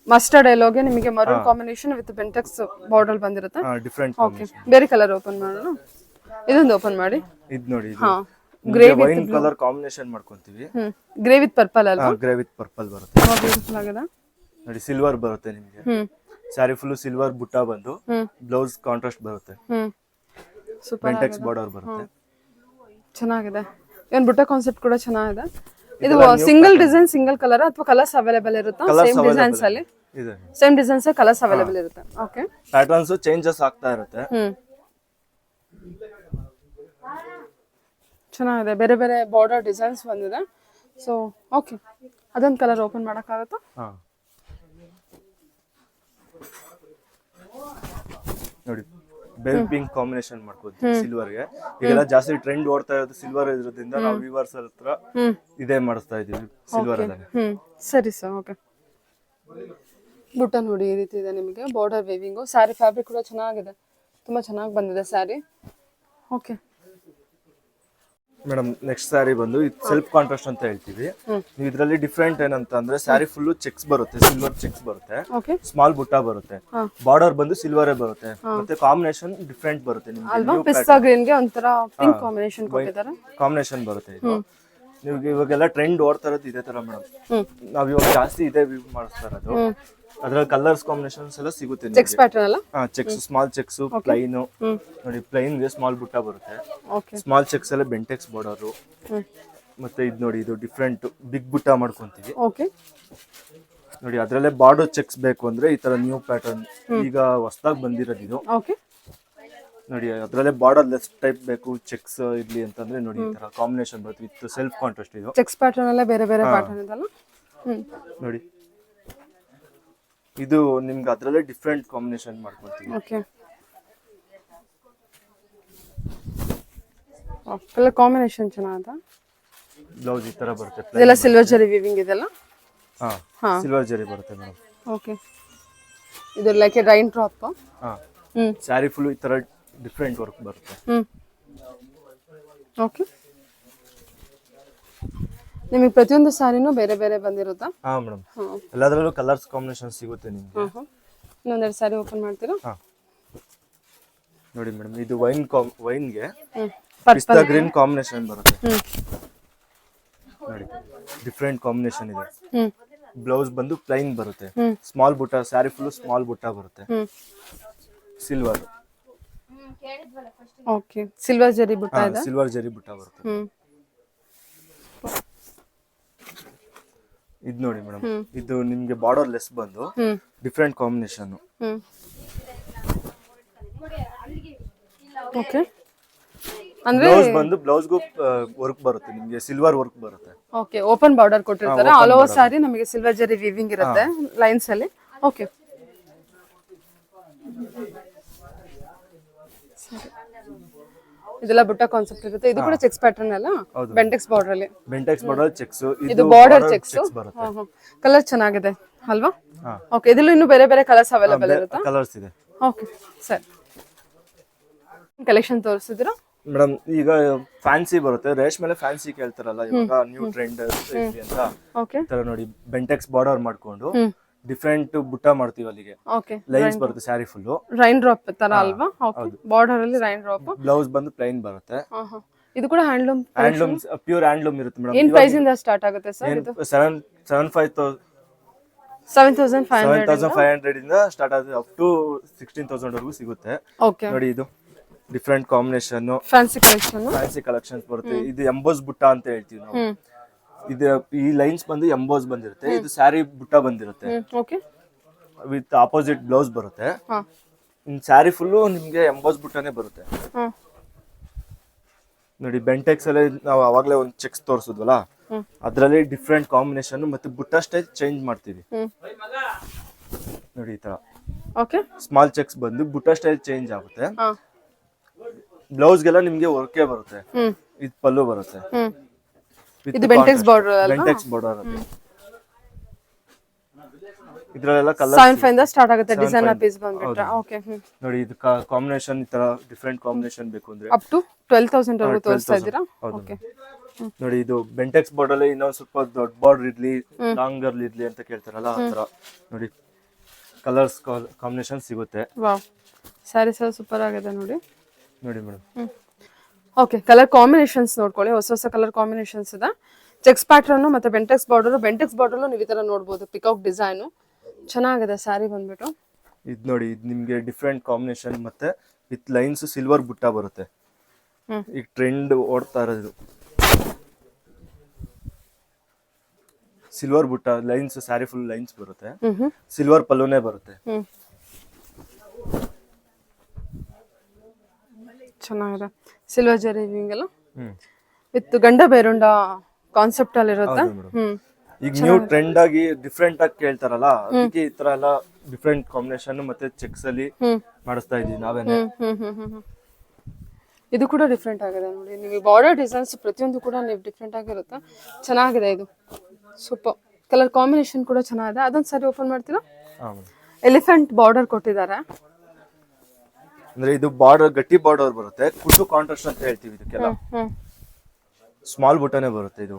ಮಸ್ಟರ್ಡ್ ಎಲ್ಲೋಗೆ ನಿಮಗೆ maroon combination with Bentex border ಬಂದಿರುತ್ತೆ. ಡಿಫ್ರೆಂಟ್ ಓಕೆ ಬೇರೆ ಕಲರ್ ಓಪನ್ ಮಾಡೋಣ. ಇದೊಂದು ಓಪನ್ ಮಾಡಿ. ಇದು ನೋಡಿ ಗ್ರೇ ವೈನ್ ಕಲರ್ ಕಾಂಬಿನೇಷನ್ ಮಾಡ್ಕೊಂತೀವಿ. ಗ್ರೇ ವಿತ್ ಪರ್ಪಲ್ ಅಲ್ವಾ? ಗ್ರೇ ವಿತ್ ಪರ್ಪಲ್ ಬರುತ್ತೆ. ಬ್ಯೂಟಿಫುಲ್ ಆಗಿದೆ. ನೋಡಿ ಸಿಲ್ವರ್ ಬರುತ್ತೆ ನಿಮ್ಗೆ. ಸ್ಯಾರಿ ಫುಲ್ ಸಿಲ್ವರ್ ಬುಟ್ಟ ಬಂದು ಬ್ಲೌಸ್ ಕಾಂಟ್ರಾಸ್ಟ್ ಬರುತ್ತೆ. ಸೂಪರ್ ಬೆಂಟೆಕ್ಸ್ ಬಾರ್ಡರ್ ಬರುತ್ತೆ. ಚೆನ್ನಾಗಿದೆ. ಏನ್ ಬುಟ್ಟ ಕಾನ್ಸೆಪ್ಟ್ ಕೂಡ ಚೆನ್ನಾಗಿದೆ. ಇದು ಸಿಂಗಲ್ ಡಿಸೈನ್ ಸಿಂಗಲ್ ಕಲರ್ ಅಥವಾ ಕಲರ್ಸ್ ಅವೈಲೇಬಲ್ ಇರುತ್ತಾ? ಸೇಮ್ ಡಿಸೈನ್ಸ್ ಅಲ್ಲಿ ಇದೆ. ಸೇಮ್ ಡಿಸೈನ್ಸ್ ಕಲರ್ಸ್ ಅವೈಲೇಬಲ್ ಇರುತ್ತೆ. ಓಕೆ ಪ್ಯಾಟರ್ನ್ಸ್ ಚೇಂಜಸ್ ಆಗ್ತಾ ಇರುತ್ತೆ. ಚೆನ್ನಾಗಿದೆ. ಬೇರೆ ಬೇರೆ ಬಾರ್ಡರ್ ಡಿಸೈನ್ಸ್ ಬಂದಿದೆ. ಸೊ ಓಕೆ ಅದೊಂದು ಕಲರ್ ಓಪನ್ ಮಾಡೋಕ್ಕಾಗುತ್ತಾ? ನೋಡಿ ಬೇಬಿ ಪಿಂಕ್ ಕಾಂಬಿನೇಷನ್ ಮಾಡ್ಕೋತೀವಿ ಸಿಲ್ವರ್ ಗೆ. ಈಗೆಲ್ಲ ಜಾಸ್ತಿ ಟ್ರೆಂಡ್ ಓಡ್ತಾ ಇರೋದು ಸಿಲ್ವರ್ ಇರೋದ್ರಿಂದ ನಾವು ವಿವರ್ಸ್ ಹತ್ರ ಇದೇ ಮಾಡಿಸ್ತಾ ಇದೀವಿ ಸಿಲ್ವರ್ ಅಲ್ಲೇ. ಸರಿ ಸರ್ ಓಕೆ. ಬುಟ್ಟ ನೋಡಿ ಈ ರೀತಿ ಇದೆ ನಿಮಗೆ. ಬಾರ್ಡರ್ ವೇವಿಂಗು. ಸ್ಯಾರಿ ಫ್ಯಾಬ್ರಿಕ್ ಕೂಡ ಚೆನ್ನಾಗಿದೆ. ತುಂಬಾ ಚೆನ್ನಾಗಿ ಬಂದಿದೆ sari. Okay madam next sari ಬಂದು ಸೆಲ್ಫ್ ಕಾಂಟ್ರಾಸ್ಟ್ ಅಂತ ಹೇಳ್ತೀವಿ. ನೀವು ಇದರಲ್ಲಿ ಡಿಫ್ರೆಂಟ್ ಏನಂತ ಅಂದ್ರೆ ಸ್ಯಾರಿ ಫುಲ್ ಚೆಕ್ಸ್ ಬರುತ್ತೆ. ಸಿಲ್ವರ್ ಚೆಕ್ಸ್ ಬರುತ್ತೆ. ಸ್ಮಾಲ್ ಬುಟ್ಟ ಬರುತ್ತೆ. ಬಾರ್ಡರ್ ಬಂದು ಸಿಲ್ವರೇ ಬರುತ್ತೆ. ಮತ್ತೆ ಕಾಂಬಿನೇಷನ್ ಡಿಫ್ರೆಂಟ್ ಬರುತ್ತೆ ಅಲ್ವಾ? ಪಿಸ್ತಾ ಗ್ರೀನ್ ಗೆ ಒಂಥರ ಪಿಂಕ್ ಕಾಂಬಿನೇಷನ್ ಕೊಟ್ಟಿದ್ದಾರೆ. ಕಾಂಬಿನೇಷನ್ ಬರುತ್ತೆ ಇದು. ನೀವು ಇವಾಗೆಲ್ಲ ಟ್ರೆಂಡ್ ಓಡ್ತಾ ಇರೋದು ಇದೇ ತರ ಮೇಡಮ್. ನಾವ್ ಇವಾಗ ಜಾಸ್ತಿ ಇದೇ ವ್ಯೂ ಮಾಡಿಸ್ತಾ ಇರೋದು. ಅದ್ರಲ್ಲಿ ಕಲರ್ಸ್ ಕಾಂಬಿನೇಷನ್ಸ್ ಎಲ್ಲ ಸಿಗುತ್ತೆ. ಚೆಕ್ಸ್ ಪ್ಯಾಟರ್ನ್ ಅಲ್ಲ? ಚೆಕ್ಸ್ ಸ್ಮಾಲ್ ಚೆಕ್ಸ್ ಪ್ಲೈನ್ ನೋಡಿ. ಪ್ಲೈನ್ ಗೆ ಸ್ಮಾಲ್ ಬುಟ್ಟ ಬರುತ್ತೆ. ಸ್ಮಾಲ್ ಚೆಕ್ಸ್ ಎಲ್ಲ ಬೆಂಟೆಕ್ಸ್ ಬಾರ್ಡರ್. ಮತ್ತೆ ಇದು ನೋಡಿ ಇದು ಡಿಫ್ರೆಂಟ್ ಬಿಗ್ ಬುಟ್ಟ ಮಾಡ್ಕೊಂತೀವಿ. ನೋಡಿ ಅದ್ರಲ್ಲೇ ಬಾರ್ಡರ್ ಚೆಕ್ಸ್ ಬೇಕು ಅಂದ್ರೆ ಈ ತರ ನ್ಯೂ ಪ್ಯಾಟರ್ನ್ ಈಗ ಹೊಸದಾಗಿ ಬಂದಿರೋದು ಇದು. ನೋಡಿ ಅದ್ರಲ್ಲೇ ಬಾರ್ಡರ್ ಲೆಸ್ ಟೈಪ್ ಬೇಕು ಚೆಕ್ಸ್ ಇರ್ಲಿ ಅಂತಂದ್ರೆ ನೋಡಿ ಈ ತರ ಕಾಂಬಿನೇಷನ್ ಬರುತ್ತೆ ವಿತ್ ಸೆಲ್ಫ್ ಕಾಂಟ್ರಾಸ್ಟ್. ಇದು ಚೆಕ್ಸ್ ಪ್ಯಾಟರ್ನ್ ಎಲ್ಲ ಬೇರೆ ಬೇರೆ ಪ್ಯಾಟರ್ನ್ ಇದಲ್ಲ ನೋಡಿ. ಇದು ನಿಮ್ಗೆ ಅದ್ರಲ್ಲೇ ಡಿಫ್ರೆಂಟ್ ಕಾಂಬಿನೇಷನ್ ಮಾಡ್ಕೊತೀವಿ. ಓಕೆ ಕಲರ್ ಕಾಂಬಿನೇಷನ್ ಚೆನ್ನಾಗಿದೆ. ಬ್ಲೌಸ್ ಈ ತರ ಬರುತ್ತೆ. ಇದೆಲ್ಲ ಸಿಲ್ವರ್ ಜರಿ ವೀವಿಂಗ್ ಇದೆಲ್ಲ? ಹಾ ಸಿಲ್ವರ್ ಜರಿ ಬರುತ್ತೆ ಮೇಡಮ್. ಓಕೆ ಇದು like A rain drop. Sari full ಈ ತರ ಡಿಫ್ರೆಂಟ್ ವರ್ಕ್ ಬರುತ್ತೆ. ಓಕೆ ನಿಮಗೆ ಪ್ರತಿಯೊಂದು ಸ್ಯಾರಿನೂ ಬೇರೆ ಬೇರೆ ಬಂದಿರುತ್ತಾ? ಹಾ ಮೇಡಮ್ ಎಲ್ಲದರಲ್ಲೂ ಕಲರ್ಸ್ ಕಾಂಬಿನೇಷನ್ ಸಿಗುತ್ತೆ ನಿಮಗೆ. ಇನ್ನೊಂದೆರಡು ಸ್ಯಾರಿ ಓಪನ್ ಮಾಡ್ತೀರಾ? ನೋಡಿ ಮೇಡಮ್ ಇದು ವೈನ್ ಗೆ ಪಿಸ್ತಾ ಗ್ರೀನ್ ಕಾಂಬಿನೇಷನ್ ಬರುತ್ತೆ. ನೋಡಿ ಡಿಫ್ರೆಂಟ್ ಕಾಂಬಿನೇಷನ್ ಇದೆ. ಬ್ಲೌಸ್ ಬಂದು ಪ್ಲೈನ್ ಬರುತ್ತೆ. ಸ್ಮಾಲ್ ಬುಟ್ಟ ಸ್ಯಾರಿ ಫುಲ್ ಸ್ಮಾಲ್ ಬುಟ್ಟ ಬರುತ್ತೆ. ಸಿಲ್ವರ್. ಓಕೆ ಸಿಲ್ವರ್ ಜರಿ ಬುಟ್ಟ ಇದೆ. ಸಿಲ್ವರ್ ಜರಿ ಬುಟ್ಟ ಬರುತ್ತೆ. ಇದು ನೋಡಿ ಮೇಡಮ್ ಇದು ನಿಮ್ಗೆ ಬಾರ್ಡರ್ ಲೆಸ್ ಬಂದು ಡಿಫ್ರೆಂಟ್ ಕಾಂಬಿನೇಷನ್. ಓಕೆ ಅಂದ್ರೆ ಬ್ಲೌಸ್ ಬಂದು ಬ್ಲೌಸ್ಗೂ ವರ್ಕ್ ಬರುತ್ತೆ ನಿಮ್ಗೆ ಸಿಲ್ವರ್ ವರ್ಕ್ ಬರುತ್ತೆ. ಓಕೆ ಓಪನ್ ಬಾರ್ಡರ್ ಕೊಟ್ಟಿರ್ತಾರೆ. ಆಲ್ ಓವರ್ ಸಾರಿ ನಮಗೆ ಸಿಲ್ವರ್ ಜರಿ ವೀವಿಂಗ್ ಇರುತ್ತೆ ಲೈನ್ಸ್ ಅಲ್ಲಿ. ಓಕೆ ಇದೆಲ್ಲ ಬುಟ್ಟ ಕಾನ್ಸೆಪ್ಟ್ ಇರುತ್ತೆ. ಇದು ಕೂಡ ಚೆಕ್ಸ್ ಪ್ಯಾಟರ್ನ್ ಅಲ್ಲ? ಬೆಂಟೆಕ್ಸ್ ಬಾರ್ಡರ್ ಅಲ್ಲಿ. Bentex border cheques. ಇದು ಬಾರ್ಡರ್ ಚೆಕ್ಸ್ ಬರುತ್ತೆ. ಕಲರ್ ಚೆನ್ನಾಗಿದೆ ಅಲ್ವಾ? ಓಕೆ, ಇದರಲ್ಲೂ ಇನ್ನು ಬೇರೆ ಬೇರೆ ಕಲರ್ಸ್ ಅವೈಲೇಬಲ್ ಇರುತ್ತಾ? ಕಲರ್ಸ್ ಇದೆ. ಓಕೆ ಸರಿ, ಕಲೆಕ್ಷನ್ ತೋರಿಸಿದ್ರಾ ಮೇಡಮ್? ಈಗ ಫ್ಯಾನ್ಸಿ ಬರುತ್ತೆ, ರೇಷ್ ಮೇಲೆ ಫ್ಯಾನ್ಸಿ ಕೇಳ್ತಾರಲ್ಲ, ಇವಾಗ ನ್ಯೂ ಟ್ರೆಂಡ್ ಅಂತ. ಓಕೆ, ತರ ನೋಡಿ, ಬೆಂಟೆಕ್ಸ್ ಬಾರ್ಡರ್ ಮಾಡ್ಕೊಂಡು ಡಿಫ್ರೆಂಟ್ ಬುಟ್ಟ ಮಾಡ್ತೀವಿ ಅಲ್ಲಿಗೆ. ಓಕೆ, ಲೈನ್ಸ್ ಬರುತ್ತೆ ಸ್ಯಾರಿ ಫುಲ್ ರೈನ್ ಡ್ರಾಪ್ ತರ ಅಲ್ವಾ? ಓಕೆ, ಬಾರ್ಡರ್ ಅಲ್ಲಿ ರೈನ್ ಡ್ರಾಪ್. ಬ್ಲೌಸ್ ಬಂದು ಪ್ಲೈನ್ ಬರುತ್ತೆ. ಇದು ಕೂಡ ಹ್ಯಾಂಡ್ಲೂಮ್ ಪ್ಯೂರ್ ಹ್ಯಾಂಡ್ಲೂಮ್ ಇರುತ್ತೆ ಮೇಡಮ್. ಏನ್ ಪ್ರೈಸ್ ಇಂದ ಸ್ಟಾರ್ಟ್ ಆಗುತ್ತೆ ಸರ್ ಇದು? 7,500 ಇಂದ ಸ್ಟಾರ್ಟ್ ಆಗುತ್ತೆ, ಅಪ್ ಟು 16,000 ವರೆಗೂ ಸಿಗುತ್ತೆ. ಓಕೆ, ನೋಡಿ ಇದು ಡಿಫ್ರೆಂಟ್ ಕಾಂಬಿನೇಷನ್, ಫ್ಯಾನ್ಸಿ ಕಲೆಕ್ಷನ್ಸ್ ಬರುತ್ತೆ. ಇದು ಎಂಬೋಸ್ ಬುಟ್ಟ ಅಂತ ಹೇಳ್ತೀವಿ ನಾವು. ಇದು ಈ ಲೈನ್ಸ್ ಬಂದು ಎಂಬೋಸ್ ಬಂದಿರುತ್ತೆ. ಇದು ಸ್ಯಾರಿ ಬುಟ್ಟ ಬಂದಿರುತ್ತೆ, ಓಕೆ, ವಿತ್ ಆಪೋಸಿಟ್ ಬ್ಲೌಸ್ ಬರುತ್ತೆ. ಇನ್ ಸ್ಯಾರಿ ಫುಲ್ಲು ನಿಮ್ಗೆ ಎಂಬೋಸ್ ಬುಟ್ಟನೇ ಬರುತ್ತೆ. ನೋಡಿ, ಬೆಂಟೆಕ್ಸ್ ಅಲ್ಲಿ ನಾವು ಅವಾಗಲೇ ಒಂದು ಚೆಕ್ಸ್ ತೋರಿಸಿದ್ವಲ್ಲ, ಅದರಲ್ಲಿ ಡಿಫ್ರೆಂಟ್ ಕಾಂಬಿನೇಷನ್ ಮತ್ತೆ ಬುಟ್ಟ ಸ್ಟೈಲ್ ಚೇಂಜ್ ಮಾಡ್ತೀವಿ. ನೋಡಿ, ಈ ತರ ಓಕೆ, ಸ್ಮಾಲ್ ಚೆಕ್ಸ್ ಬಂದು ಬುಟ್ಟ ಸ್ಟೈಲ್ ಚೇಂಜ್ ಆಗುತ್ತೆ. ಬ್ಲೌಸ್ಗೆಲ್ಲ ನಿಮ್ಗೆ ವರ್ಕೇ ಬರುತ್ತೆ. ಇದು ಪಲ್ಲು ಬರುತ್ತೆ. ಇದು ಬೆಂಟೆಕ್ಸ್ ಬಾರ್ಡರ್ ಅಲ್ವಾ? ಬೆಂಟೆಕ್ಸ್ ಬಾರ್ಡರ್ ಅದು. ಇದ್ರಲ್ಲೆಲ್ಲ ಕಲರ್ 7,500 ಇಂದ ಸ್ಟಾರ್ಟ್ ಆಗುತ್ತೆ ಡಿಸೈನರ್ ಪೀಸ್ ಬಂದ್ಬಿಟ್ರೆ. ಓಕೆ, ನೋಡಿ, ಇದು ಕಾಂಬಿನೇಷನ್ ಈ ತರ ಡಿಫ್ರೆಂಟ್ ಕಾಂಬಿನೇಷನ್ ಬೇಕು ಅಂದ್ರೆ ಅಪ್ ಟು 12,000 ವರೆಗೂ ತೋರಿಸ್ತಾ ಇದ್ದೀರಾ? ಓಕೆ, ನೋಡಿ, ಇದು ಬೆಂಟೆಕ್ಸ್ ಬಾರ್ಡರ್ ಅಲ್ಲಿ ಇನ್ನೊಂದು ಸ್ವಲ್ಪ ದೊಡ್ಡ ಬಾರ್ಡರ್ ಇರ್ಲಿ, ಲಾಂಗರ್ ಇರ್ಲಿ ಅಂತ ಕೇಳ್ತಾರಲ್ಲ, ಆ ತರ ನೋಡಿ ಕಲರ್ಸ್ ಕಾಂಬಿನೇಷನ್ ಸಿಗುತ್ತೆ. ವಾವ್, ಸ್ಯಾರೀಸ್ ಎಲ್ಲ ಸೂಪರ್ ಆಗಿದೆ ನೋಡಿ. ನೋಡಿ ಮೇಡಮ್. ಓಕೆ, ಕಲರ್ ಕಾಂಬಿನೇಷನ್ಸ್ ನೋಡ್ಕೊಳ್ಳಿ, ಹೊಸ ಹೊಸ ಕಲರ್ ಕಾಂಬಿನೇಷನ್ಸ್ ಇದೆ. ಚೆಕ್ಸ್ ಪ್ಯಾಟರ್ನ್ ಮತ್ತೆ ಬೆಂಟೆಕ್ಸ್ ಬಾರ್ಡರ್ ನೀವು ಈ ತರ ನೋಡಬಹುದು. ಪಿಕಾಕ್ ಡಿಸೈನ್ ಚೆನ್ನಾಗಿದೆ ಸ್ಯಾರಿ ಬಂದ್ಬಿಟ್ಟು. ಇದು ನೋಡಿ, ಇದು ನಿಮ್ಗೆ ಡಿಫ್ರೆಂಟ್ ಕಾಂಬಿನೇಷನ್ ಮತ್ತೆ ವಿತ್ ಲೈನ್ಸ್ ಸಿಲ್ವರ್ ಬುಟ್ಟ ಬರುತ್ತೆ. ಈಗ ಟ್ರೆಂಡ್ ಓಡ್ತಾ ಇರೋದು ಸಿಲ್ವರ್ ಬುಟ್ಟ ಲೈನ್ಸ್. ಸ್ಯಾರಿ ಫುಲ್ ಲೈನ್ಸ್ ಬರುತ್ತೆ, ಸಿಲ್ವರ್ ಪಲ್ಲುನೇ ಬರುತ್ತೆ. ಚೆನ್ನಾಗಿದೆ, ಸಿಲ್ವರ್ ಜರಿ ಎಲ್ಲ ವಿತ್ ಗಂಡ ಬೇರುಂಡ ಕಾನ್ಸೆಪ್ಟ್ ಅಲ್ಲಿ ಇರುತ್ತೆ. ಈಗ ನ್ಯೂ ಟ್ರೆಂಡ್ ಆಗಿ ಡಿಫ್ರೆಂಟ್ ಆಗಿ ಕೇಳ್ತಾರಲ್ಲ, ಅದಕ್ಕೆ ಈ ತರ ಎಲ್ಲ ಡಿಫ್ರೆಂಟ್ ಕಾಂಬಿನೇಷನ್ ಮತ್ತೆ ಚೆಕ್ಸ್ ಅಲ್ಲಿ ಮಾಡಿಸ್ತಾ ಇದೀವಿ ನಾವೇನೆ. ಇದು ಕೂಡ ಡಿಫ್ರೆಂಟ್ ಆಗಿದೆ ನೋಡಿ. ನೀವು ಬಾರ್ಡರ್ ಡಿಸೈನ್ಸ್ ಪ್ರತಿಯೊಂದು ಕೂಡ ನೀವು ಡಿಫ್ರೆಂಟ್ ಆಗಿರುತ್ತೆ. ಚೆನ್ನಾಗಿದೆ, ಇದು ಸೂಪರ್. ಕಲರ್ ಕಾಂಬಿನೇಷನ್ ಕೂಡ ಚೆನ್ನಾಗಿದೆ. ಅದೊಂದು ಸಾರಿ ಓಪನ್ ಮಾಡ್ತೀರಾ? ಎಲಿಫೆಂಟ್ ಬಾರ್ಡರ್ ಕೊಟ್ಟಿದ್ದಾರೆ. ಅಂದ್ರೆ ಇದು ಬಾರ್ಡರ್ ಗಟ್ಟಿ ಬಾರ್ಡರ್ ಬರುತ್ತೆ. ಕುಟ್ಟು ಕಾಂಟ್ರಾಸ್ಟ್ ಅಂತ ಹೇಳ್ತೀವಿ ಇದಕ್ಕೆಲ್ಲ. ಸ್ಮಾಲ್ ಬುಟ್ಟನೇ ಬರುತ್ತೆ ಇದು.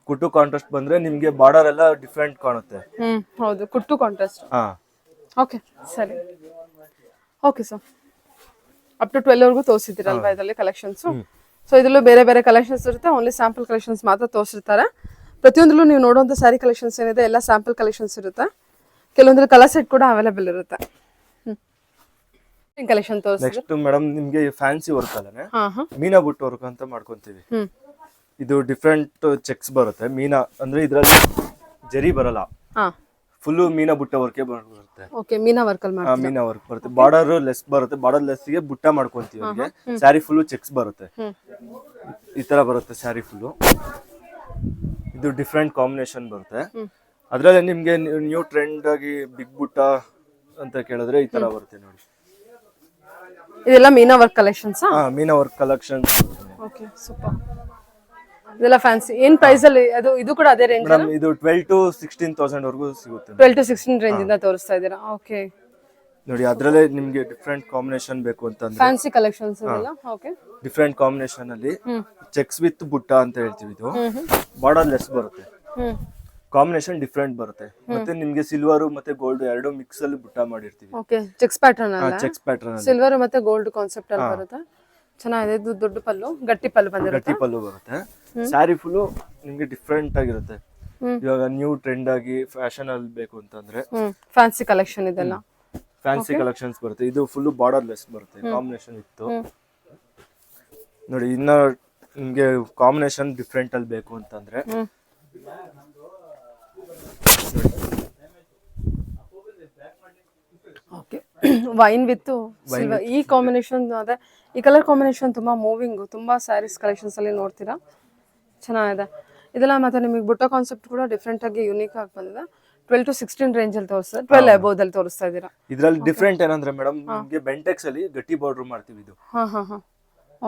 ಕುಟ್ಟು ಕಾಂಟ್ರಾಸ್ಟ್ ಬಂದ್ರೆ ನಿಮ್ಗೆ ಬಾರ್ಡರ್ ಎಲ್ಲ ಡಿಫ್ರೆಂಟ್ ಕಾಣುತ್ತೆ. ಹೌದು, ಕುಟ್ಟು ಕಾಂಟ್ರಾಸ್ಟ್. ಓಕೆ, ಸರಿ. ಓಕೆ ಸರ್, ಅಪ್ ಟು 12 ವರೆಗೂ ತೋರಿಸಿದ್ದೀರಲ್ವಾ ಇದರಲ್ಲಿ ಕಲೆಕ್ಷನ್ಸ್. ಸೊ ಇದರಲ್ಲೂ ಬೇರೆ ಬೇರೆ ಕಲೆಕ್ಷನ್ಸ್ ಇರುತ್ತೆ. ಓನ್ಲಿ ಸ್ಯಾಂಪಲ್ ಕಲೆಕ್ಷನ್ಸ್ ಮಾತ್ರ ತೋರಿಸಿರ್ತಾರೆ. ಪ್ರತಿಯೊಂದರಲ್ಲೂ ನೀವು ನೋಡುವಂಥ ಸ್ಯಾರಿ ಕಲೆಕ್ಷನ್ಸ್ ಏನಿದೆ ಎಲ್ಲ ಸ್ಯಾಂಪಲ್ ಕಲೆಕ್ಷನ್ಸ್ ಇರುತ್ತೆ. ಕೆಲವೊಂದ್ರಲ್ಲಿ ಕಲರ್ ಸೆಟ್ ಕೂಡ ಅವೈಲೇಬಲ್ ಇರುತ್ತೆ. ಕಲೆಕ್ಷನ್ ತೋರಿಸಿ. ನೆಕ್ಸ್ಟ್ ಮೇಡಮ್, ನಿಮ್ಗೆ ಫ್ಯಾನ್ಸಿ ವರ್ಕ್ ಅಲ್ಲೇ ಮೀನಾ ಬುಟ್ಟ ವರ್ಕ್ ಅಂತ ಮಾಡ್ಕೊಂತೀವಿ. ಇದು ಡಿಫ್ರೆಂಟ್ ಚೆಕ್ಸ್ ಬರುತ್ತೆ. ಮೀನಾ ಅಂದ್ರೆ ಇದ್ರಲ್ಲಿ ಜರಿ ಬರಲ್ಲ, ಫುಲ್ ಮೀನಾ ಬುಟ್ಟ ವರ್ಕ್ ಬರುತ್ತೆ. ಓಕೆ, ಮೀನಾ ವರ್ಕ್ ಅಲ್ಲಿ ಮಾಡ್ತೀವಿ. ಮೀನಾ ವರ್ಕ್ ಬರುತ್ತೆ. ಬಾರ್ಡರ್ ಲೆಸ್ ಬರುತ್ತೆ. ಬಾರ್ಡರ್ ಲೆಸ್ ಗೆ ಬುಟ್ಟ ಮಾಡ್ಕೊಂತೀವಿ. ಅವ್ರಿಗೆ ಸ್ಯಾರಿ ಫುಲ್ ಚೆಕ್ಸ್ ಬರುತ್ತೆ. ಈ ತರ ಬರುತ್ತೆ ಸ್ಯಾರಿ ಫುಲ್. ಇದು ಡಿಫ್ರೆಂಟ್ ಕಾಂಬಿನೇಷನ್ ಬರುತ್ತೆ. ಅದ್ರಲ್ಲಿ ನಿಮ್ಗೆ ನ್ಯೂ ಟ್ರೆಂಡ್ ಆಗಿ ಬಿಗ್ ಬುಟ್ಟ ಅಂತ ಕೇಳಿದ್ರೆ ಈ ತರ ಬರುತ್ತೆ ನೋಡಿ. ಇದೆಲ್ಲ ಮೀನಾ ವರ್ಕ್ ಕಲೆಕ್ಷನ್ಸ್. ಮೀನಾ ವರ್ಕ್ ಕಲೆಕ್ಷನ್. Okay, super. ಇದೆಲ್ಲ ಫ್ಯಾನ್ಸಿ. ಏನ್ ಪ್ರೈಸ್ ಅಲ್ಲಿ ಅದು? ಇದು ಕೂಡ ಅದೇ ರೇಂಜ್ ಮೇಡಮ್. ಇದು 12 to 16,000 ವರೆಗೂ ಸಿಗುತ್ತೆ. 12 to 16 ರೇಂಜ್ ಇಂದ ತೋರಿಸ್ತಾ ಇದ್ದೀರಾ? ಓಕೆ, ನೋಡಿ, ಅದ್ರಲ್ಲೇ ನಿಮ್ಗೆ ಡಿಫ್ರೆಂಟ್ ಕಾಂಬಿನೇಷನ್ ಬೇಕು ಅಂತಂದ್ರೆ ಫ್ಯಾನ್ಸಿ ಕಲೆಕ್ಷನ್ಸ್ ಇದೆಲ್ಲ. ಓಕೆ, ಡಿಫ್ರೆಂಟ್ ಕಾಂಬಿನೇಷನ್ ಅಲ್ಲಿ ಚೆಕ್ಸ್ ವಿತ್ ಬುಟ್ಟ ಅಂತ ಹೇಳ್ತೀವಿ. ಇದು ಬಾರ್ಡರ್ ಲೆಸ್ ಬರುತ್ತೆ. ಕಾಂಬಿನೇಷನ್ ಡಿಫ್ರೆಂಟ್ ಬರುತ್ತೆ. ಮತ್ತೆ ನಿಮ್ಗೆ ಸಿಲ್ವರ್ ಮತ್ತೆ ಗೋಲ್ಡ್ ಎರಡು ಮಿಕ್ಸ್ ಅಲ್ಲಿ ಬುಟ್ಟ ಮಾಡಿರ್ತೀವಿ. ಓಕೆ, ಚೆಕ್ಸ್ ಪ್ಯಾಟರ್ನ್ ಅಲ್ಲ? ಚೆಕ್ಸ್ ಪ್ಯಾಟರ್ನ್ ಸಿಲ್ವರ್ ಮತ್ತೆ ಗೋಲ್ಡ್ ಕಾನ್ಸೆಪ್ಟ್ ಅಲ್ಲಿ ಬರುತ್ತೆ. ಚೆನ್ನಾಗಿದೆ. ಇದು ದೊಡ್ಡ ಪಲ್ಲು, ಗಟ್ಟಿ ಪಲ್ಲು ಬಂದಿರುತ್ತೆ. ಗಟ್ಟಿ ಪಲ್ಲು ಬರುತ್ತೆ. ಸ್ಯಾರಿ ಫುಲ್ ನಿಮ್ಗೆ ಡಿಫ್ರೆಂಟ್ ಆಗಿರುತ್ತೆ. ಇವಾಗ ನ್ಯೂ ಟ್ರೆಂಡ್ ಆಗಿ ಫ್ಯಾಷನ್ ಅಲ್ಲಿ ಬೇಕು ಅಂತಂದ್ರೆ ಫ್ಯಾನ್ಸಿ ಕಲೆಕ್ಷನ್ ಇದೆಲ್ಲ. ಫ್ಯಾನ್ಸಿ ಕಲೆಕ್ಷನ್ಸ್ ಬರುತ್ತೆ. ಇದು ಫುಲ್ ಬಾರ್ಡರ್ ಲೆಸ್ ಬರುತ್ತೆ. ಕಾಂಬಿನೇಷನ್ ಇತ್ತು ನೋಡಿ. ಇನ್ನ ನಿಮ್ಗೆ ಕಾಂಬಿನೇಷನ್ ಡಿಫ್ರೆಂಟ್ ಅಲ್ಲಿ ಬೇಕು ಅಂತಂದ್ರೆ ಓಕೆ, ವೈನ್ ವಿತ್ ಸಿಲ್ವರ್ ಈ ಕಾಂಬಿನೇಷನ್. ಅದೇ ಈ ಕಲರ್ ಕಾಂಬಿನೇಷನ್ ತುಂಬಾ ಮೂವಿಂಗ್. ತುಂಬಾ ಸ್ಯಾರೀಸ್ ಕಲೆಕ್ಷನ್ಸ್ ಅಲ್ಲಿ ನೋಡ್ತೀರಾ, ಚೆನ್ನಾಗಿದೆ ಇದೆಲ್ಲ. ಮತ್ತೆ ನಿಮಗೆ ಬುಟ್ಟ ಕಾನ್ಸೆಪ್ಟ್ ಕೂಡ ಡಿಫ್ರೆಂಟ್ ಆಗಿ ಯೂನಿಕ್ ಆಗಿ ಬಂದಿದೆ. 12 to 16 ರೇಂಜ್ ಅಲ್ಲಿ ತೋರಿಸ್ತಾ, 12 ಅಬೋವ್ ಅಲ್ಲಿ ತೋರಿಸ್ತಾ ಇದ್ದೀರಾ. ಇದ್ರಲ್ಲಿ ಡಿಫ್ರೆಂಟ್ ಏನಂದ್ರೆ ಮೇಡಮ್, ನಿಮ್ಗೆ ಬೆಂಟೆಕ್ಸ್ ಅಲ್ಲಿ ಗಟ್ಟಿ ಬಾರ್ಡರ್ ಮಾಡ್ತೀವಿ. ಇದು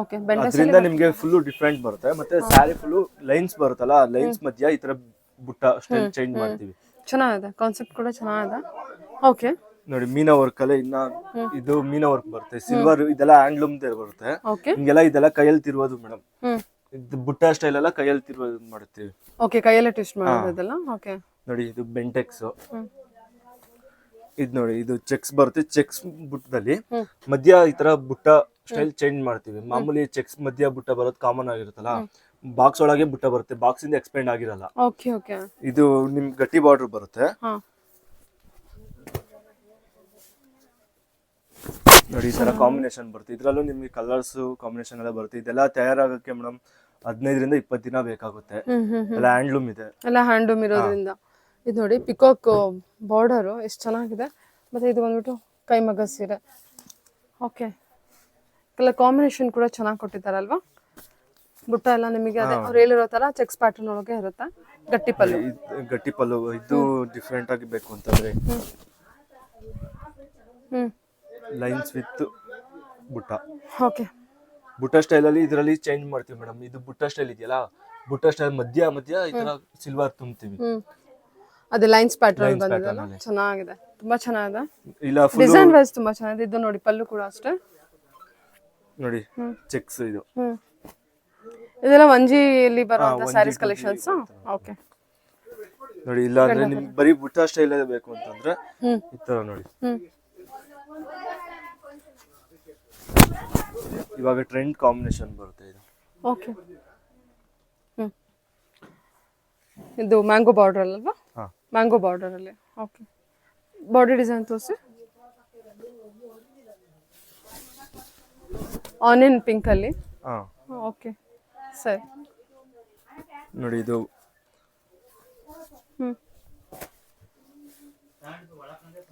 ಓಕೆ, ಅದರಿಂದ ನಿಮ್ಗೆ ಫುಲ್ ಡಿಫ್ರೆಂಟ್ ಬರುತ್ತೆ. ಮತ್ತೆ ಸ್ಯಾರಿ ಫುಲ್ ಲೈನ್ಸ್ ಬರುತ್ತಲ್ಲ, ಲೈನ್ಸ್ ಮಧ್ಯ ಈ ತರ ಬುಟ್ಟ ಸ್ಟೈಲ್ ಚೇಂಜ್ ಮಾಡ್ತೀವಿ. ಚೆನ್ನಾಗಿದೆ, ಕಾನ್ಸೆಪ್ಟ್ ಕೂಡ ಚೆನ್ನಾಗಿದೆ. ಓಕೆ. ನೋಡಿ ಮೀನಾ ವರ್ಕ್ ಅಲ್ಲೇ ಇನ್ನ ಇದು ಮೀನಾ ವರ್ಕ್ ಬರುತ್ತೆ, ಸಿಲ್ವರ್ ಇದೆಲ್ಲ ಹ್ಯಾಂಡ್ಲೂಮ್ ಬರುತ್ತೆ. ಓಕೆ. ಹಿಂಗೆಲ್ಲ ಇದೆಲ್ಲ ಕೈಯಲ್ಲಿ ತಿರುವುದು ಮೇಡಮ್. ಹ್ಮ್. ಇದು ಬುಟ್ಟ ಸ್ಟೈಲ್ ಎಲ್ಲ ಕೈಯಲ್ಲಿ ತಿರುವುದು ಮಾಡ್ತೀವಿ. ಓಕೆ, ಕೈಯಲ್ಲೇ ಟ್ವಿಸ್ಟ್ ಮಾಡೋದಲ್ಲ. ಓಕೆ. ನೋಡಿ ಇದು ಬೆಂಟೆಕ್ಸ್. ಇದು ನೋಡಿ ಇದು ಚೆಕ್ಸ್ ಬರುತ್ತೆ. ಚೆಕ್ಸ್ ಬುಟ್ಟದಲ್ಲಿ ಮಧ್ಯ ಈ ತರ ಬುಟ್ಟ ಸ್ಟೈಲ್ ಚೇಂಜ್ ಮಾಡ್ತೀವಿ. ಮಾಮೂಲಿ ಚೆಕ್ಸ್ ಮಧ್ಯ ಬುಟ್ಟ ಬರೋದು ಕಾಮನ್ ಆಗಿರುತ್ತಲ್ಲ, ಬಾಕ್ಸ್ ಒಳಗೆ ಬುಟ್ಟ ಬರುತ್ತೆ, ಬಾಕ್ಸ್ ಇಂದ ಎಕ್ಸ್ಪೆಂಡ್ ಆಗಿರಲ್ಲ. Okay okay. ಇದು ನಿಮ್ ಗಟ್ಟಿ ಬಾರ್ಡರ್ ಬರುತ್ತೆ. ನೋಡಿ ಈ ತರ ಕಾಂಬಿನೇಷನ್ ಬರುತ್ತೆ. ಇದ್ರಲ್ಲೂ ನಿಮ್ಗೆ ಕಲರ್ಸ್ ಕಾಂಬಿನೇಷನ್ ಎಲ್ಲ ಬರುತ್ತೆ. ಇದೆಲ್ಲ ತಯಾರಾಗಕ್ಕೆ ಮೇಡಮ್ 15ರಿಂದ 20 ದಿನ ಬೇಕಾಗುತ್ತೆ. ಎಲ್ಲ ಹ್ಯಾಂಡ್ಲೂಮ್ ಇದೆ, ಎಲ್ಲ ಹ್ಯಾಂಡ್ಲೂಮ್ ಇರೋದ್ರಿಂದ. ಇದು ನೋಡಿ ಪಿಕಾಕ್ ಬಾರ್ಡರ್ ಎಷ್ಟು ಚೆನ್ನಾಗಿದೆ. ಮತ್ತೆ ಇದು ಬಂದ್ಬಿಟ್ಟು ಕೈಮಗ್ಗ ಸೀರೆ. ಓಕೆ, ಎಲ್ಲ ಕಾಂಬಿನೇಷನ್ ಕೂಡ ಚೆನ್ನಾಗಿ ಕೊಟ್ಟಿದ್ದಾರಲ್ವಾ. ಬುಟ್ಟ ಎಲ್ಲ ನಿಮಗೆ ಅದೇ ಅವ್ರು ಹೇಳಿರೋ ತರ ಚೆಕ್ಸ್ ಪ್ಯಾಟರ್ನ್ ಒಳಗೆ ಇರುತ್ತೆ. ಗಟ್ಟಿ ಪಲ್ಲು. ಗಟ್ಟಿ ಪಲ್ಲು ಇದು ಡಿಫ್ರೆಂಟ್ ಆಗಿ ಬೇಕು ಅಂತಂದ್ರೆ ಲೈನ್ಸ್ ವಿತ್ ಬುಟ್ಟ. ಓಕೆ. ಬುಟ್ಟ ಸ್ಟೈಲ್ ಅಲ್ಲಿ ಇದರಲ್ಲಿ ಚೇಂಜ್ ಮಾಡ್ತೀವಿ ಮೇಡಮ್. ಇದು ಬುಟ್ಟ ಸ್ಟೈಲ್ ಇದೆಯಲ್ಲ, ಬುಟ್ಟ ಸ್ಟೈಲ್ ಮಧ್ಯ ಈ ತರ ಸಿಲ್ವರ್ ತುಂಬ್ತೀವಿ. ಅದೇ ಲೈನ್ಸ್ ಪ್ಯಾಟರ್ನ್ ಬಂದಿದೆಲ್ಲ, ಚೆನ್ನಾಗಿದೆ, ತುಂಬಾ ಚೆನ್ನಾಗಿದೆ. ಇಲ್ಲ ಡಿಸೈನ್ ವೈಸ್ ತುಂಬಾ ಚೆನ್ನಾಗಿದೆ. ಇದು ನೋಡಿ ಪಲ್ಲು ಕೂಡ ಅಷ್ಟೇ. ನೋಡಿ ಚೆಕ್ಸ್ ಇದು. ಇದೆಲ್ಲ ವಂಜಿಯಲ್ಲಿ ಬರುವಂತ ಸ್ಯಾರೀಸ್ ಕಲೆಕ್ಷನ್ಸ್. ಓಕೆ. ನೋಡಿ ಇಲ್ಲ ಅಂದ್ರೆ ನಿಮ್ಗೆ ಬರೀ ಬುಟ್ಟ ಸ್ಟೈಲ್ ಬೇಕು ಅಂತಂದ್ರೆ ಈ ತರ ನೋಡಿ. ಇವಾಗ ಟ್ರೆಂಡ್ ಕಾಂಬಿನೇಷನ್ ಬರುತ್ತೆ ಇದು. ಓಕೆ. ಇದು ಮ್ಯಾಂಗೋ ಬಾರ್ಡರ್ ಅಲ್ವಾ? ಮ್ಯಾಂಗೋ ಬಾರ್ಡರ್ ಅಲ್ಲಿ. ಓಕೆ. ಬಾಡಿ ಡಿಸೈನ್ ತೋರಿಸಿ. ಆನಿಯನ್ ಪಿಂಕ್ ಅಲ್ಲಿ. ಓಕೆ ಸರಿ. ನೋಡಿ ಇದು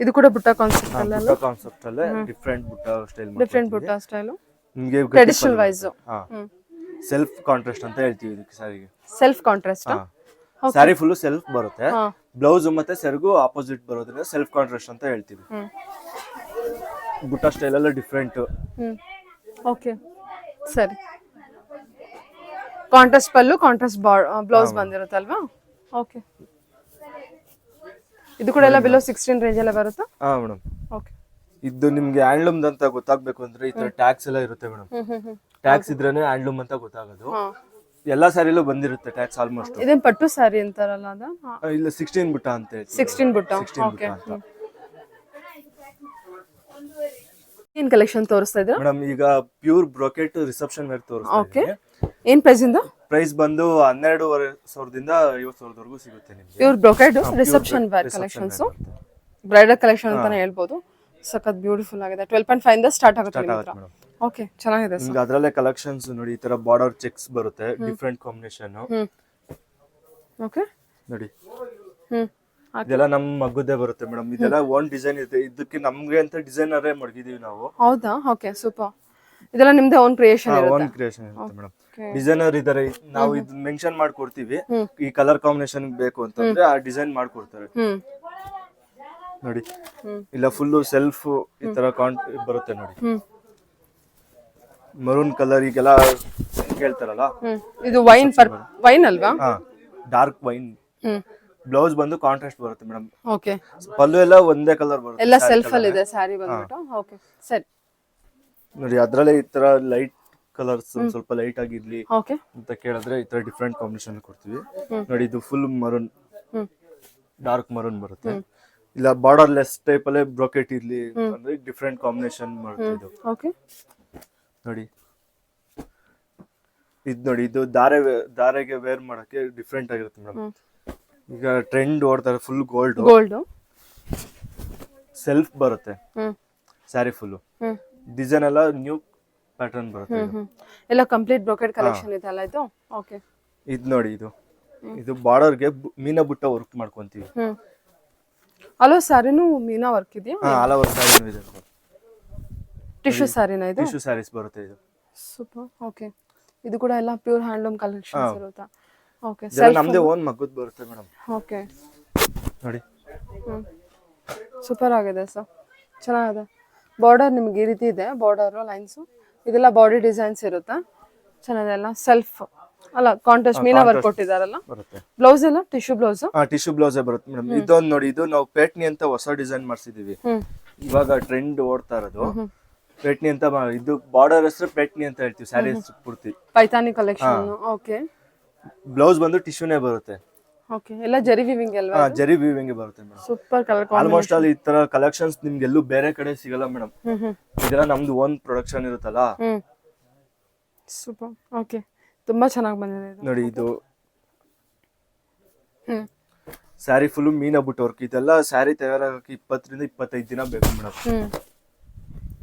ಇದು ಕೂಡ ಬುಟ್ಟ ಕಾನ್ಸೆಪ್ಟ್ ಅಲ್ಲ? ಬುಟ್ಟ ಕಾನ್ಸೆಪ್ಟ್ ಅಲ್ಲೇ ಡಿಫರೆಂಟ್ ಬುಟ್ಟ ಸ್ಟೈಲ್. ಡಿಫರೆಂಟ್ ಬುಟ್ಟ ಸ್ಟೈಲ್ ನಿಮಗೆ ಟ್ರೆಡಿಷನಲ್ ವೈಸ್. ಸೆಲ್ಫ್ ಕಾಂಟ್ರಾಸ್ಟ್ ಅಂತ ಹೇಳ್ತೀವಿ ಇದಕ್ಕೆ ಸಾರಿಗೆ. Self contrast. Sari full self ಬರುತ್ತೆ. ಬ್ಲೌಸ್ ಮತ್ತೆ ಸೆರಗು ಆಪೋಸಿಟ್ ಬರೋದ್ರಿಂದ ಸೆಲ್ಫ್ ಕಾಂಟ್ರಾಸ್ಟ್ ಅಂತ ಹೇಳ್ತೀವಿ. ಬುಟ್ಟ ಸ್ಟೈಲ್ ಎಲ್ಲ ಡಿಫರೆಂಟ್. ಓಕೆ ಸರಿ. ಕಾಂಟ್ರಾಸ್ಟ್ ಪಲ್ಲು, ಕಾಂಟ್ರಾಸ್ಟ್ ಬ್ಲೌಸ್ ಬಂದಿರುತ್ತಲ್ವಾ? ಓಕೆ. ಇದು ಕೂಡ ಎಲ್ಲ ಬಿಲೋ 16 ರೇಂಜ್ ಎಲ್ಲ ಬರುತ್ತಾ? ಹಾ ಮೇಡಮ್. ಓಕೆ. ಇದು ನಿಮ್ಗೆ ಹ್ಯಾಂಡ್ಲೂಮ್ ಅಂತ ಗೊತ್ತಾಗ್ಬೇಕು ಅಂದ್ರೆ ಈ ತರ ಟ್ಯಾಗ್ಸ್ ಎಲ್ಲ ಇರುತ್ತೆ ಮೇಡಮ್. ಟ್ಯಾಗ್ಸ್ ಇದ್ರೇನೆ ಹ್ಯಾಂಡ್ಲೂಮ್ ಅಂತ ಗೊತ್ತಾಗೋದು. ಎಲ್ಲಾ ಸ್ಯಾರಿಲೂ ಬಂದಿರುತ್ತೆ ಟ್ಯಾಗ್ಸ್ ಆಲ್ಮೋಸ್ಟ್. ಇದೇನ್ ಪಟ್ಟು ಸ್ಯಾರಿ ಅಂತಾರಲ್ಲ ಅದ? ಇಲ್ಲ 16 ಬುಟ್ಟ ಅಂತ ಹೇಳಿ. 16 ಬುಟ್ಟ. ಓಕೆ. ಏನ್ ಕಲೆಕ್ಷನ್ ತೋರಿಸ್ತಾ ಇದ್ದೀರಾ ಮೇಡಮ್? ಈಗ ಪ್ಯೂರ್ ಬ್ರೋಕೆಟ್ ರಿಸೆಪ್ಷನ್ ವೇರ್ ತೋರಿಸ್ತಾ ಇದ್ದೀನಿ. ಏನ್ ಪ್ರೈಸ್ ಇಂದ? ಪ್ರೈಸ್ ಬಂದು 12,500ದಿಂದ 50,000 ವರೆಗೂ ಸಿಗುತ್ತೆ ನಿಮಗೆ. Pure brocade reception wear collections, bridal collection ಅಂತಾನೆ ಹೇಳ್ಬೋದು. ಸಖತ್ ಬ್ಯೂಟಿಫುಲ್ ಆಗಿದೆ. 12.5 ಇಂದ ಸ್ಟಾರ್ಟ್ ಆಗುತ್ತೆ ನಿಮ್ಮ ಹತ್ರ. ಓಕೆ, ಚೆನ್ನಾಗಿದೆ ಸರ್. ನಿಮಗೆ ಅದರಲ್ಲೇ ಕಲೆಕ್ಷನ್ಸ್ ನೋಡಿ. ಈ ತರ ಬಾರ್ಡರ್ ಚೆಕ್ಸ್ ಬರುತ್ತೆ, ಡಿಫರೆಂಟ್ ಕಾಂಬಿನೇಷನ್. ಓಕೆ ನೋಡಿ. ಇದೆಲ್ಲ ನಮ್ಮ ಮಗ್ಗದೇ ಬರುತ್ತೆ ಮೇಡಮ್. ಇದೆಲ್ಲ ಓನ್ ಡಿಸೈನ್ ಇದೆ. ಇದಕ್ಕೆ ನಮ್ಗೆ ಅಂತ ಡಿಸೈನರೇ ಮಡಗಿದೀವಿ ನಾವು. ಹೌದಾ? Okay, super. ಇದೆಲ್ಲ ನಿಮ್ದೇ ಓನ್ ಕ್ರಿಯೇಷನ್ ಇರುತ್ತೆ? ಓನ್ ಕ್ರಿಯೇಷನ್ ಇರುತ್ತೆ ಮೇಡಮ್. ಡಿಸೈನರ್ ಇದಾರೆ, ನಾವು ಇದು ಮೆನ್ಷನ್ ಮಾಡ್ಕೊಡ್ತೀವಿ. ಈ ಕಲರ್ ಕಾಂಬಿನೇಷನ್ ಬೇಕು ಅಂತಂದ್ರೆ ಆ ಡಿಸೈನ್ ಮಾಡ್ಕೊಡ್ತಾರೆ. ನೋಡಿ ಇಲ್ಲ ಫುಲ್ ಸೆಲ್ಫ್ ಈ ತರ ಬರುತ್ತೆ ನೋಡಿ. ಮರೂನ್ ಕಲರ್ ಈಗೆಲ್ಲ ಹೇಳ್ತಾರಲ್ಲ, ಇದು ವೈನ್ ಅಲ್ವಾ? Dark wine. ಬ್ಲೌಸ್ ಬಂದು ಕಾಂಟ್ರಾಸ್ಟ್ ಬರುತ್ತೆ ಮೇಡಮ್. ಓಕೆ. ಪಲ್ಲು ಎಲ್ಲ ಒಂದೇ ಕಲರ್ ಬರುತ್ತೆ. ಎಲ್ಲ ಸೆಲ್ಫ್ ಅಲ್ಲಿ ಇದೆ ಸ್ಯಾರಿ ಬಂದ್ಬಿಟ್ಟು. ಓಕೆ ಸರಿ. ನೋಡಿ ಅದ್ರಲ್ಲೇ ಈ ತರ ಲೈಟ್ ಕಲರ್ಸ್ ಸ್ವಲ್ಪ ಲೈಟ್ ಆಗಿರ್ಲಿ ಅಂತ ಕೇಳಿದ್ರೆ ಈ ತರ ಡಿಫರೆಂಟ್ ಕಾಂಬಿನೇಷನ್ ಕೊಡ್ತೀವಿ. ನೋಡಿ ಇದು ಫುಲ್ ಮರೂನ್, ಡಾರ್ಕ್ ಮರೂನ್ ಬರುತ್ತೆ. ಇಲ್ಲ ಬಾರ್ಡರ್ ಲೆಸ್ ಟೈಪ್ ಅಲ್ಲೇ ಬ್ರೋಕೆಟ್ ಇರ್ಲಿ ಅಂದ್ರೆ ಡಿಫರೆಂಟ್ ಕಾಂಬಿನೇಷನ್ ಮಾಡುತ್ತೆ ಇದು. ಓಕೆ. ನೋಡಿ ಇದು ನೋಡಿ, ಇದು ದಾರೆಗೆ ವೇರ್ ಮಾಡಕ್ಕೆ ಡಿಫರೆಂಟ್ ಆಗಿರುತ್ತೆ ಮೇಡಮ್. ಈಗ ಟ್ರೆಂಡ್ ಓಡ್ತಾರೆ ಫುಲ್ ಗೋಲ್ಡ್. ಸೆಲ್ಫ್ ಬರುತ್ತೆ ಸ್ಯಾರಿ ಫುಲ್. ಡಿಸೈನ್ ಎಲ್ಲ ನ್ಯೂ ಪ್ಯಾಟರ್ನ್ ಬರುತ್ತೆ. ಎಲ್ಲ ಕಂಪ್ಲೀಟ್ ಬ್ರೋಕೆಟ್ ಕಲೆಕ್ಷನ್ ಇದೆ ಅಲ್ಲ ಇದು? ಓಕೆ. ಇದು ನೋಡಿ, ಇದು ಬಾರ್ಡರ್ಗೆ ಮೀನಾ ಬುಟ್ಟ ವರ್ಕ್ ಮಾಡ್ಕೊಂತೀವಿ. ಅಲೋ ಸ್ಯಾರಿನೂ ಮೀನಾ ವರ್ಕ್ ಇದೆಯಾ? ಆಲ್ ಓವರ್ ಸ್ಯಾರಿನೂ ಇದೆ. ಟಿಶ್ಯೂ ಸ್ಯಾರಿನಾ ಇದು? ಟಿಶ್ಯೂ ಸ್ಯಾರೀಸ್ ಬರುತ್ತೆ ಇದು. ಸೂಪರ್. ಓಕೆ. ಇದು ಕೂಡ ಎಲ್ಲ ಪ್ಯೂರ್ ಹ್ಯಾಂಡ್ಲೂಮ್ ಕಲೆಕ್ಷನ್ಸ್ ಇರುತ್ತಾ? ಓಕೆ. ನಮ್ದೇ ಓನ್ ಮಗ್ಗದ್ ಬರುತ್ತೆ ಮೇಡಮ್. ಓಕೆ ನೋಡಿ. ಸೂಪರ್ ಆಗಿದೆ ಸರ್, ಚೆನ್ನಾಗಿದೆ. ಬಾರ್ಡರ್ ನಿಮ್ಗೆ ಈ ರೀತಿ ಇದೆ, ಬಾರ್ಡರ್ ಲೈನ್ಸ್. ಇದೆಲ್ಲ ಬಾಡಿ ಡಿಸೈನ್ಸ್ ಇರುತ್ತೆ, ಚೆನ್ನಾಗಿದೆ. ಎಲ್ಲ ಸೆಲ್ಫ್ ಅಲ್ಲ ಕಾಂಟ್ರಾಸ್ಟ್ ಮೀನಾ ವರ್ಕ್ ಕೊಟ್ಟಿದಾರಲ್ಲ. ಬರುತ್ತೆ. ಬ್ಲೌಸ್ ಎಲ್ಲ ಟಿಶ್ಯೂ ಬ್ಲೌಸ್. ಟಿಶ್ಯೂ ಬ್ಲೌಸೇ ಬರುತ್ತೆ ಮೇಡಮ್. ಇದೊಂದು ನೋಡಿ, ಇದು ನಾವು ಪೇಟ್ನಿ ಅಂತ ಹೊಸ ಡಿಸೈನ್ ಮಾಡ್ಸಿದೀವಿ. ಇವಾಗ ಟ್ರೆಂಡ್ ಓಡ್ತಾ ಇರೋದು ಪೇಟ್ನಿ ಅಂತ. ಇದು ಬಾರ್ಡರ್ ಹೆಸರು ಪೇಟ್ನಿ ಅಂತ ಹೇಳ್ತೀವಿ ಸ್ಯಾರೀಸ್ ಪೂರ್ತಿ. ಪೈತಾನಿ ಕಲೆಕ್ಷನ್. ಓಕೆ. ಬ್ಲೌಸ್ ಬಂದು ಟಿಶ್ಯೂನೇ ಬರುತ್ತೆ. ಓಕೆ. ಎಲ್ಲ ಜರಿ ವಿವಿಂಗ್ ಅಲ್ವಾ? ಜರಿ ವೀವಿಂಗ್ ಬರುತ್ತೆ ಮೇಡಮ್. Super colour. ಆಲ್ಮೋಸ್ಟ್ ಅಲ್ಲಿ ಈ ತರ ಕಲೆಕ್ಷನ್ಸ್ ನಿಮ್ಗೆ ಎಲ್ಲೂ ಬೇರೆ ಕಡೆ ಸಿಗಲ್ಲ ಮೇಡಮ್. ಇದೆಲ್ಲ ನಮ್ದು ಓನ್ ಪ್ರೊಡಕ್ಷನ್ ಇರುತ್ತಲ್ಲ. ಸೂಪರ್. ಓಕೆ. ತುಂಬಾ ಚೆನ್ನಾಗಿ ಬಂದಿದೆ ಇದು. ನೋಡಿ ಇದು ಸ್ಯಾರಿ ಫುಲ್ ಮೀನಾ ಬುಟ್ಟ ವರ್ಕ್. ಇದೆಲ್ಲ ಸ್ಯಾರಿ ತಯಾರಾಗಕ್ಕೆ 20 ರಿಂದ 25 ದಿನ ಬೇಕು ಮೇಡಮ್.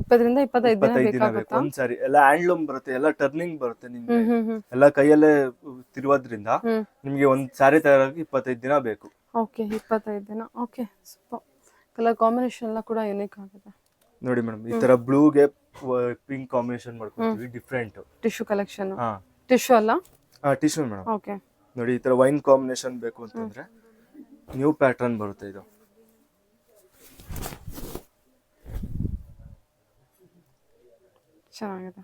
20 ರಿಂದ 25 ದಿನ ದಿನ ಬೇಕು ಒಂದ್ ಸ್ಯಾರಿ. ಎಲ್ಲ ಹ್ಯಾಂಡ್ಲೂಮ್ ಬರುತ್ತೆ, ಎಲ್ಲ ಟರ್ನಿಂಗ್ ಬರುತ್ತೆ ನಿಮ್ಗೆ. ಎಲ್ಲ ಕೈಯಲ್ಲೇ ತಿರುವುದ್ರಿಂದ ನಿಮ್ಗೆ ಒಂದ್ ಸ್ಯಾರಿ ತಯಾರಾಗಕ್ಕೆ 25 ದಿನ ಬೇಕು. ಓಕೆ. 25 ದಿನ. ಓಕೆ. ಸೂಪರ್. ಕಲರ್ ಕಾಂಬಿನೇಷನ್ ಎಲ್ಲ ಕೂಡ ಯೂನಿಕ್ ಆಗಿದೆ ನೋಡಿ ಮೇಡಮ್. ಈ ತರ ಬ್ಲೂಗೆ ಪಿಂಕ್ ಕಾಂಬಿನೇಷನ್ ಮಾಡ್ಕೊತೀವಿ, ಡಿಫ್ರೆಂಟ್. Tissue collection. ಟಿಶ್ಯೂ ಅಲ್ಲ? Tissue madam. ಓಕೆ. ನೋಡಿ ಈ ತರ ವೈನ್ ಕಾಂಬಿನೇಷನ್ ಬೇಕು ಅಂತಂದ್ರೆ ನ್ಯೂ ಪ್ಯಾಟರ್ನ್ ಬರುತ್ತೆ ಇದು. ಚೆನ್ನಾಗಿದೆ.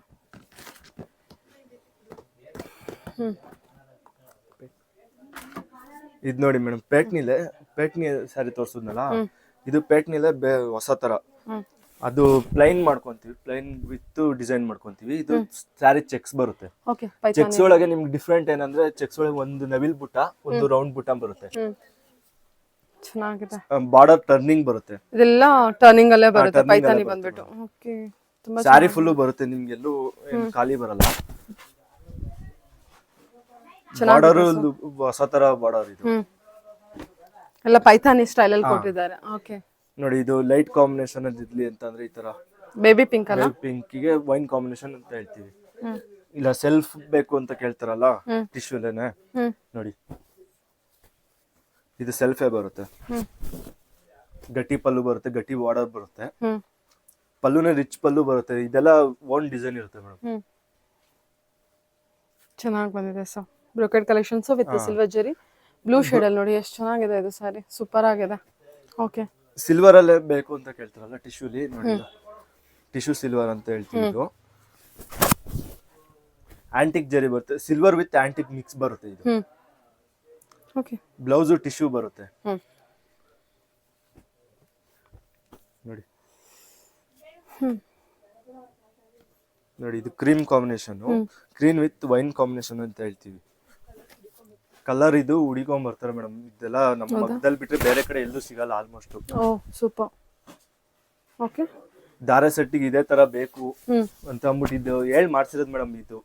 ಇದು ನೋಡಿ ಮೇಡಮ್, ಪೇಟ್ನಿ ಸ್ಯಾರಿ ತೋರ್ಸುದ್ನಲ್ಲ, ಇದು ಪೇಟ್ನಿಲೆ ಹೊಸ ತರ. ಅದು ಪ್ಲೈನ್ ಮಾಡ್ಕೊಂತೀವಿ, ಪ್ಲೈನ್ ವಿತ್ ಡಿಸೈನ್ ಮಾಡ್ಕೊಂತೀವಿ. ಇದು ಸ್ಯಾರಿ ಚೆಕ್ಸ್ ಬರುತ್ತೆ. ಓಕೆ. ಚೆಕ್ಸ್ ಒಳಗೆ ನಿಮ್ಗೆ ಡಿಫ್ರೆಂಟ್ ಏನಂದ್ರೆ ಚೆಕ್ಸ್ ಒಳಗೆ ಒಂದು ನವಿಲ್ ಬುಟ್ಟ, ಒಂದು ರೌಂಡ್ ಬುಟ್ಟ ಬರುತ್ತೆ. ಚೆನ್ನಾಗಿದೆ. ಬಾರ್ಡರ್ ಟರ್ನಿಂಗ್ ಬರುತ್ತೆ. ಇದೆಲ್ಲ ಟರ್ನಿಂಗ್ ಅಲ್ಲೇ ಬರುತ್ತೆ. ಪೈತಾನಿ ಬಂದ್ಬಿಟ್ಟು. ಓಕೆ. ತುಂಬಾ ಸ್ಯಾರಿ ಫುಲ್ ಬರುತ್ತೆ, ನಿಮ್ಗೆಲ್ಲೂ ಏನ್ ಖಾಲಿ ಬರಲ್ಲ. ಬಾರ್ಡರ್ ಹೊಸ ತರ ಬಾರ್ಡರ್ ಇದು. ಎಲ್ಲ ಪೈತಾನಿ ಸ್ಟೈಲ್ ಅಲ್ಲಿ ಕೊಟ್ಟಿದ್ದಾರೆ. ಓಕೆ. ನೋಡಿ ಇದು ಲೈಟ್ ಕಾಂಬಿನೇಷನ್ ಇರ್ಲಿ ಅಂತಂದ್ರೆ ಈ ತರ ಬೇಬಿ ಪಿಂಕ್ ಅಲ್ಲ? ಪಿಂಕ್ ಗೆ ವೈನ್ ಕಾಂಬಿನೇಷನ್ ಅಂತ ಹೇಳ್ತೀವಿ. ಇಲ್ಲ ಸೆಲ್ಫ್ ಬೇಕು ಅಂತ ಕೇಳ್ತಾರಲ್ಲ ಟಿಶ್ಯೂಲೇನೆ, ನೋಡಿ ಇದು ಸೆಲ್ಫೇ ಬರುತ್ತೆ. ಗಟ್ಟಿ ಪಲ್ಲು ಬರುತ್ತೆ, ಗಟ್ಟಿ ಬಾರ್ಡರ್ ಬರುತ್ತೆ. ಪಲ್ಲುನೇ ರಿಚ್ ಪಲ್ಲು ಬರುತ್ತೆ. ಇದೆಲ್ಲ ಓನ್ ಡಿಸೈನ್ ಇರುತ್ತೆ ಮೇಡಮ್. ಚೆನ್ನಾಗಿ ಬಂದಿದೆ sir. Brocade collections with silver ಜರಿ ಬ್ಲೂ ಶೇಡ್ ಅಲ್ಲಿ ನೋಡಿ ಎಷ್ಟು ಚೆನ್ನಾಗಿದೆ ಇದು ಸಾರಿ. ಸೂಪರ್ ಆಗಿದೆ. ಓಕೆ. ಸಿಲ್ವರ್ ಅಲ್ಲೇ ಬೇಕು ಅಂತ ಕೇಳ್ತಾರಲ್ಲ ಟಿಶ್ಯೂಲಿ, ನೋಡಿ ಟಿಶ್ಯೂ ಸಿಲ್ವರ್ ಅಂತ ಹೇಳ್ತೀವಿ. ಇದು ಆಂಟಿಕ್ ಜರಿ ಬರುತ್ತೆ, ಸಿಲ್ವರ್ ವಿತ್ ಆಂಟಿಕ್ ಮಿಕ್ಸ್ ಬರುತ್ತೆ ಇದು. ಓಕೆ. ಬ್ಲೌಸ್ ಟಿಶ್ಯೂ ಬರುತ್ತೆ ನೋಡಿ. ನೋಡಿ ಇದು cream combination, cream with wine combination ಅಂತ ಹೇಳ್ತೀವಿ. ಕಲರ್ ಇದು ಹುಡಿಕೊಂಡ್ ಬರ್ತಾರೆ ಮೇಡಮ್. ಇದೆಲ್ಲ ನಮ್ಮ ಮಗದಲ್ಲಿ ಬಿಟ್ರೆ ಬೇರೆ ಕಡೆ ಎಲ್ಲೂ ಸಿಗಲ್ಲ ಆಲ್ಮೋಸ್ಟ್. ಓ ಸೂಪರ್. ಓಕೆ. ದಾರ ಸೆಟ್ಟಿಗೆ ಇದೇ ತರ ಬೇಕು ಅಂತ ಅಂದ್ಬಿಟ್ಟಿದ್ದು ಹೇಳಿ ಮಾಡ್ಸಿರೋದು ಮೇಡಮ್. ಇದು